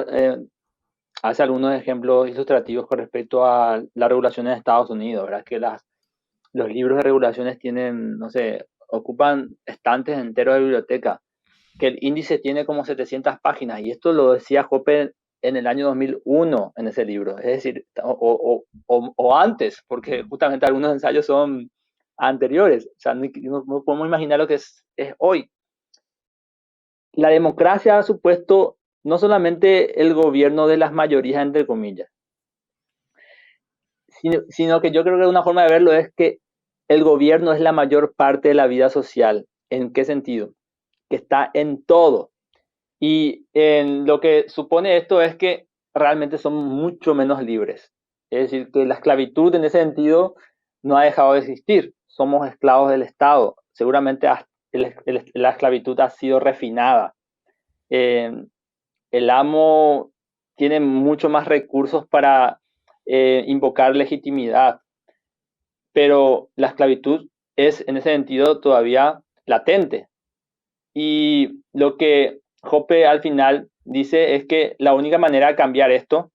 hace algunos ejemplos ilustrativos con respecto a la regulación en Estados Unidos, ¿verdad? Que los libros de regulaciones tienen, no sé, ocupan estantes enteros de biblioteca, que el índice tiene como 700 páginas, y esto lo decía Hoppe en el año 2001 en ese libro, es decir, o antes, porque justamente algunos ensayos son anteriores, o sea, no podemos imaginar lo que es hoy. La democracia ha supuesto no solamente el gobierno de las mayorías, entre comillas, sino que yo creo que una forma de verlo es que el gobierno es la mayor parte de la vida social. ¿En qué sentido? Que está en todo. Y en lo que supone esto es que realmente somos mucho menos libres. Es decir, que la esclavitud en ese sentido no ha dejado de existir. Somos esclavos del Estado. Seguramente la esclavitud ha sido refinada. Eh, el amo tiene mucho más recursos para invocar legitimidad, pero la esclavitud es en ese sentido todavía latente. Y lo que Hoppe al final dice es que la única manera de cambiar esto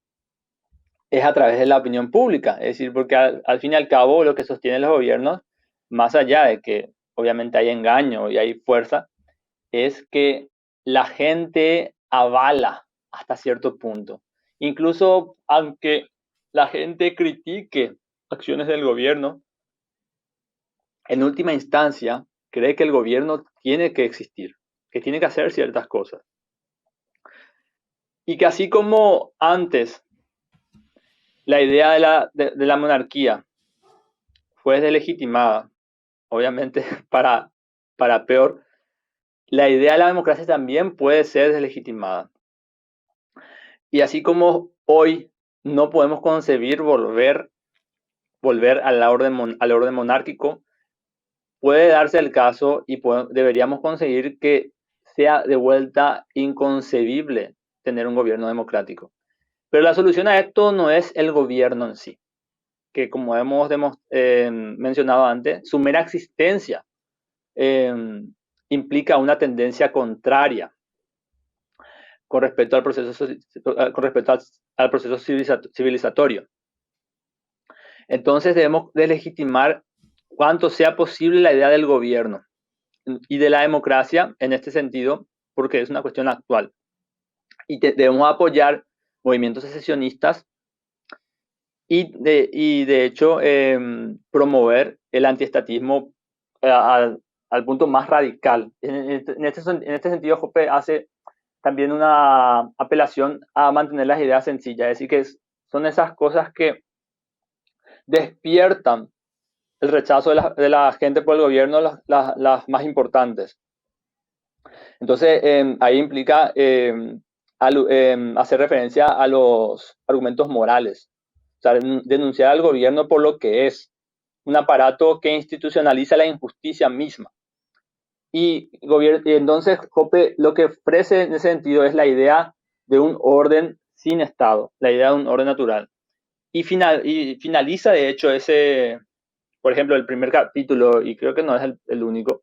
es a través de la opinión pública, es decir, porque al fin y al cabo lo que sostienen los gobiernos, más allá de que obviamente hay engaño y hay fuerza, es que la gente avala hasta cierto punto. Incluso aunque la gente critique acciones del gobierno, en última instancia cree que el gobierno tiene que existir, que tiene que hacer ciertas cosas. Y que así como antes la idea de la monarquía fue deslegitimada, obviamente para peor, la idea de la democracia también puede ser deslegitimada. Y así como hoy no podemos concebir volver al orden monárquico, puede darse el caso y deberíamos conseguir que sea de vuelta inconcebible tener un gobierno democrático. Pero la solución a esto no es el gobierno en sí, que como hemos mencionado antes, su mera existencia implica una tendencia contraria con respecto al proceso civilizatorio. Entonces debemos deslegitimar cuanto sea posible la idea del gobierno y de la democracia en este sentido, porque es una cuestión actual. Y debemos apoyar movimientos secesionistas y de hecho promover el antiestatismo al punto más radical. En este sentido, Hoppe hace también una apelación a mantener las ideas sencillas, es decir, que son esas cosas que despiertan el rechazo de la gente por el gobierno, las más importantes. Entonces, ahí implica hacer referencia a los argumentos morales, o sea, denunciar al gobierno por lo que es un aparato que institucionaliza la injusticia misma. Y entonces Hoppe lo que ofrece en ese sentido es la idea de un orden sin Estado, la idea de un orden natural. Y finaliza, de hecho, por ejemplo, el primer capítulo, y creo que no es el único,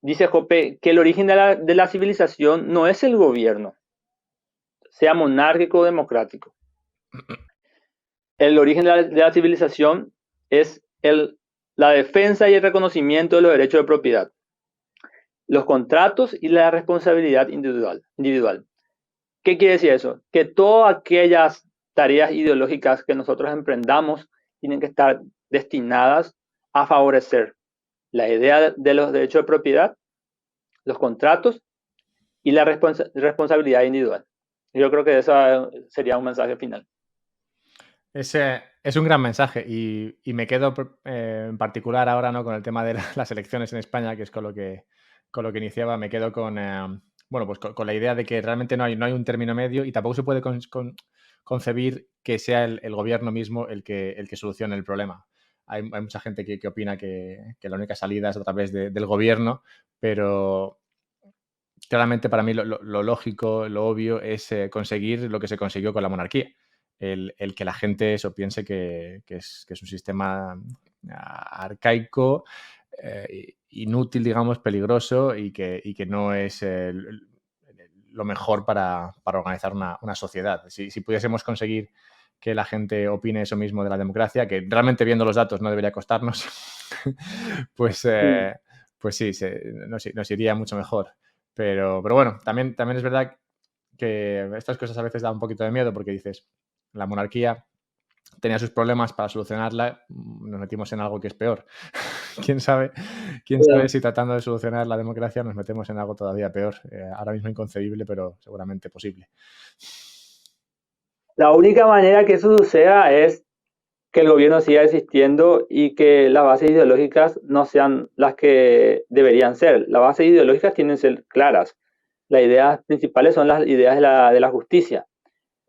dice Hoppe que el origen de la civilización no es el gobierno, sea monárquico o democrático. El origen de la civilización es la defensa y el reconocimiento de los derechos de propiedad, los contratos y la responsabilidad individual. ¿Qué quiere decir eso? Que todas aquellas tareas ideológicas que nosotros emprendamos tienen que estar destinadas a favorecer la idea de los derechos de propiedad, los contratos y la responsabilidad individual. Yo creo que ese sería un mensaje final. Ese es un gran mensaje y me quedo en particular ahora, ¿no? Con el tema de las elecciones en España, que es con lo que iniciaba, me quedo con, bueno, pues con la idea de que realmente no hay un término medio y tampoco se puede concebir que sea el gobierno mismo el que solucione el problema. Hay mucha gente que opina que la única salida es a través del gobierno, pero claramente para mí lo lógico, lo obvio es conseguir lo que se consiguió con la monarquía. El que la gente eso piense que es un sistema arcaico, inútil, digamos, peligroso y que no es lo mejor para organizar una sociedad. Si pudiésemos conseguir que la gente opine eso mismo de la democracia, que realmente viendo los datos no debería costarnos, pues, pues sí, nos iría mucho mejor. Pero bueno, también es verdad que estas cosas a veces dan un poquito de miedo porque dices, la monarquía tenía sus problemas, para solucionarla nos metimos en algo que es peor. ¿Quién sabe si tratando de solucionar la democracia nos metemos en algo todavía peor? Ahora mismo inconcebible, pero seguramente posible. La única manera que eso suceda es que el gobierno siga existiendo y que las bases ideológicas no sean las que deberían ser. Las bases ideológicas tienen que ser claras. Las ideas principales son las ideas de la justicia.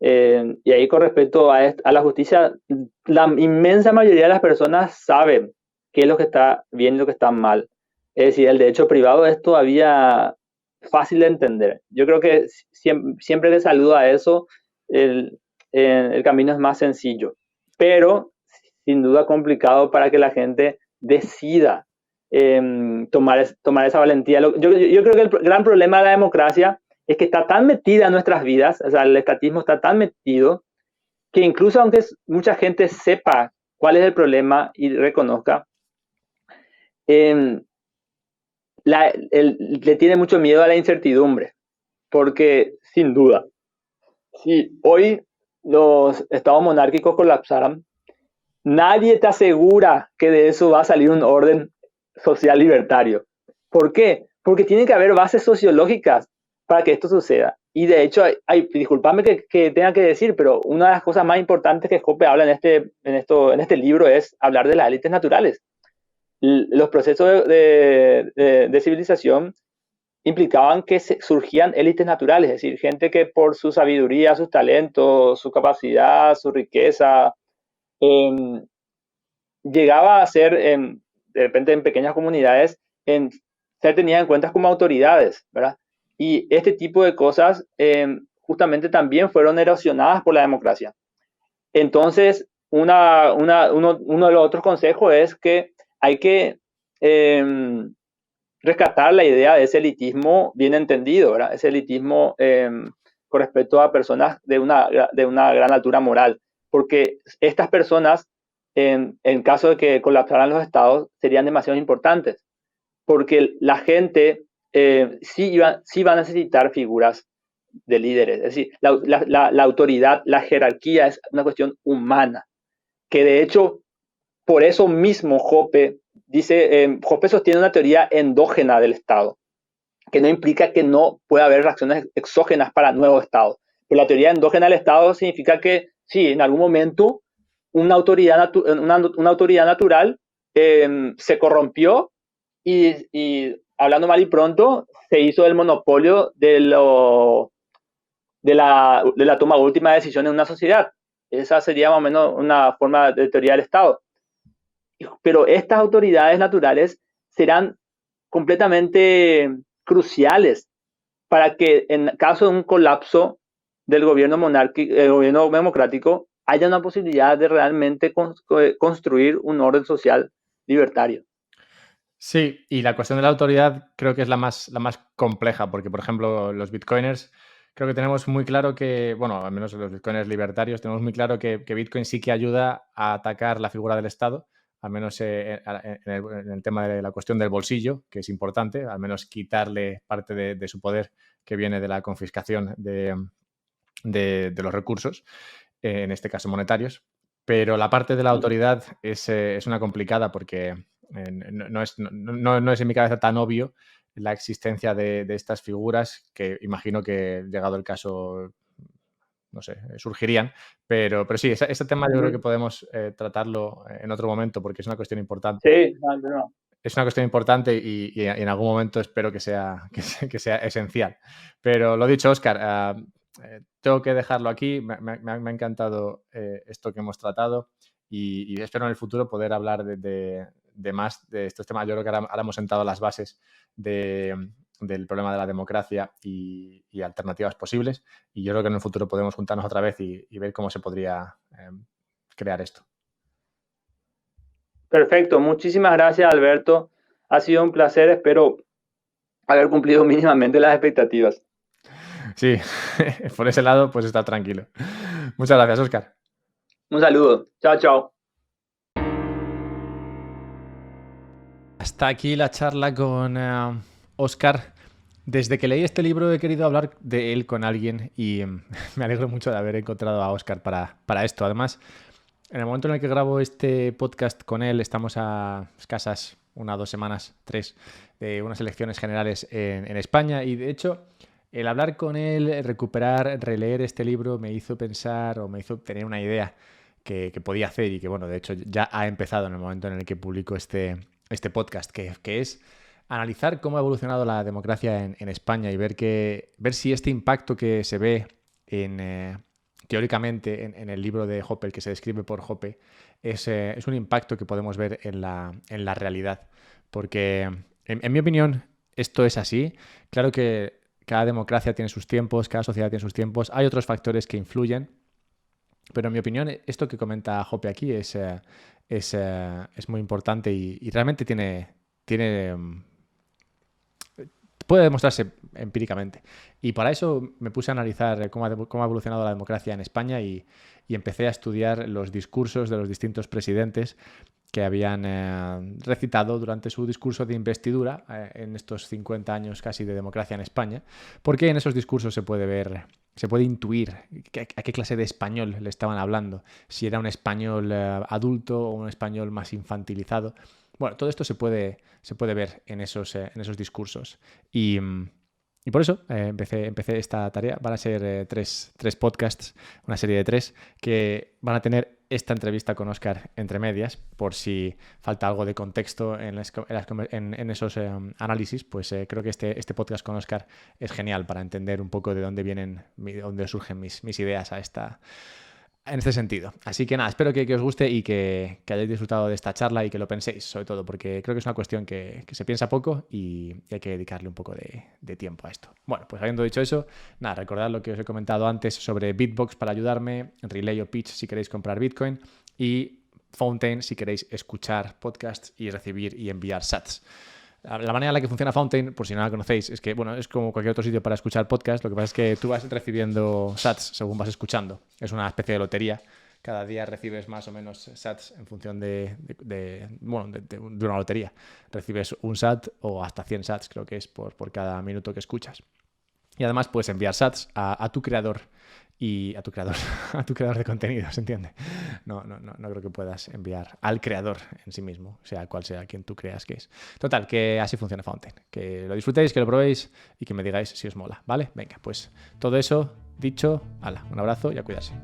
Y ahí con respecto a la justicia, la inmensa mayoría de las personas saben qué es lo que está bien y lo que está mal. Es decir, el derecho privado es todavía fácil de entender. Yo creo que siempre que saludo a eso, el camino es más sencillo, pero sin duda complicado para que la gente decida tomar esa valentía. Yo creo que el gran problema de la democracia es que está tan metida en nuestras vidas, o sea, el estatismo está tan metido, que incluso aunque mucha gente sepa cuál es el problema y reconozca, le tiene mucho miedo a la incertidumbre, porque sin duda, si hoy los estados monárquicos colapsaran, nadie te asegura que de eso va a salir un orden social libertario. ¿Por qué? Porque tiene que haber bases sociológicas para que esto suceda. Y de hecho, disculpame que tenga que decir, pero una de las cosas más importantes que Hoppe habla en este libro es hablar de las élites naturales. Los procesos de civilización implicaban que surgían élites naturales, es decir, gente que por su sabiduría, sus talentos, su capacidad, su riqueza, eh, llegaba a ser, de repente en pequeñas comunidades, ser tenida en cuenta como autoridades, ¿verdad? Y este tipo de cosas justamente también fueron erosionadas por la democracia. Entonces, uno de los otros consejos es que hay que rescatar la idea de ese elitismo bien entendido, ¿verdad? Ese elitismo con respecto a personas de una gran altura moral, porque estas personas, en caso de que colapsaran los estados, serían demasiado importantes, porque la gente sí va a necesitar figuras de líderes, es decir, la autoridad, la jerarquía es una cuestión humana, que de hecho, por eso mismo Hoppe Hoppe sostiene una teoría endógena del Estado, que no implica que no pueda haber reacciones exógenas para nuevos estados. Pero la teoría endógena del Estado significa que sí, en algún momento una autoridad natural se corrompió y, hablando mal y pronto, se hizo el monopolio de la toma de última decisión en una sociedad. Esa sería más o menos una forma de teoría del Estado. Pero estas autoridades naturales serán completamente cruciales para que en caso de un colapso del gobierno democrático haya una posibilidad de realmente construir un orden social libertario. Sí, y la cuestión de la autoridad creo que es la más compleja, porque, por ejemplo, los bitcoiners creo que tenemos muy claro que, bueno, al menos los bitcoiners libertarios, tenemos muy claro que Bitcoin sí que ayuda a atacar la figura del Estado, al menos en el tema de la cuestión del bolsillo, que es importante, al menos quitarle parte de su poder que viene de la confiscación de los recursos, en este caso monetarios. Pero la parte de la autoridad es una complicada porque no es en mi cabeza tan obvio la existencia de estas figuras que imagino que, llegado el caso, no sé, surgirían. Pero sí, ese tema yo creo que podemos tratarlo en otro momento porque es una cuestión importante. Sí, no. Es una cuestión importante y en algún momento espero que sea, que sea esencial. Pero lo dicho, Óscar, tengo que dejarlo aquí. Me ha encantado esto que hemos tratado y espero en el futuro poder hablar de más de estos temas. Yo creo que ahora hemos sentado las bases del problema de la democracia y alternativas posibles. Y yo creo que en el futuro podemos juntarnos otra vez y ver cómo se podría crear esto. Perfecto, muchísimas gracias, Alberto. Ha sido un placer, espero haber cumplido mínimamente las expectativas. Sí, por ese lado, pues está tranquilo. Muchas gracias, Óscar. Un saludo. Chao, chao. Hasta aquí la charla con Óscar. Desde que leí este libro he querido hablar de él con alguien y me alegro mucho de haber encontrado a Óscar para esto. Además, en el momento en el que grabo este podcast con él, estamos a escasas 1 o 2 semanas, 3, de unas elecciones generales en España y de hecho el hablar con él, recuperar, releer este libro me hizo pensar o me hizo tener una idea que podía hacer y que, bueno, de hecho ya ha empezado en el momento en el que publico este podcast, que es analizar cómo ha evolucionado la democracia en España y ver si este impacto que se ve teóricamente en el libro de Hoppe, el que se describe por Hoppe, es un impacto que podemos ver en la realidad. Porque, en mi opinión, esto es así. Claro que cada democracia tiene sus tiempos, cada sociedad tiene sus tiempos. Hay otros factores que influyen. Pero en mi opinión, esto que comenta Hoppe aquí es muy importante y realmente puede demostrarse empíricamente. Y para eso me puse a analizar cómo ha evolucionado la democracia en España y empecé a estudiar los discursos de los distintos presidentes que habían recitado durante su discurso de investidura en estos 50 años casi de democracia en España, porque en esos discursos se puede intuir a qué clase de español le estaban hablando, si era un español adulto o un español más infantilizado. Bueno, todo esto se puede ver en esos discursos. Y por eso empecé esta tarea. Van a ser tres podcasts, una serie de 3, que van a tener esta entrevista con Óscar entre medias, por si falta algo de contexto en esos análisis, pues creo que este podcast con Óscar es genial para entender un poco de dónde surgen mis ideas en este sentido. Así que nada, espero que os guste y que hayáis disfrutado de esta charla y que lo penséis, sobre todo, porque creo que es una cuestión que se piensa poco y hay que dedicarle un poco de tiempo a esto. Bueno, pues habiendo dicho eso, nada, recordad lo que os he comentado antes sobre Bitbox para ayudarme, Relay o Pitch si queréis comprar Bitcoin y Fountain si queréis escuchar podcasts y recibir y enviar sats. La manera en la que funciona Fountain, por si no la conocéis, es que, bueno, es como cualquier otro sitio para escuchar podcast. Lo que pasa es que tú vas recibiendo sats según vas escuchando. Es una especie de lotería. Cada día recibes más o menos sats en función de una lotería. Recibes un sat o hasta 100 sats, creo que es por cada minuto que escuchas. Y además puedes enviar sats a tu creador y a tu creador de contenido, ¿se entiende? No creo que puedas enviar al creador en sí mismo, sea cual sea quien tú creas que es. Total, que así funciona Fountain. Que lo disfrutéis, que lo probéis y que me digáis si os mola, ¿vale? Venga, pues todo eso dicho, hala, un abrazo y a cuidarse.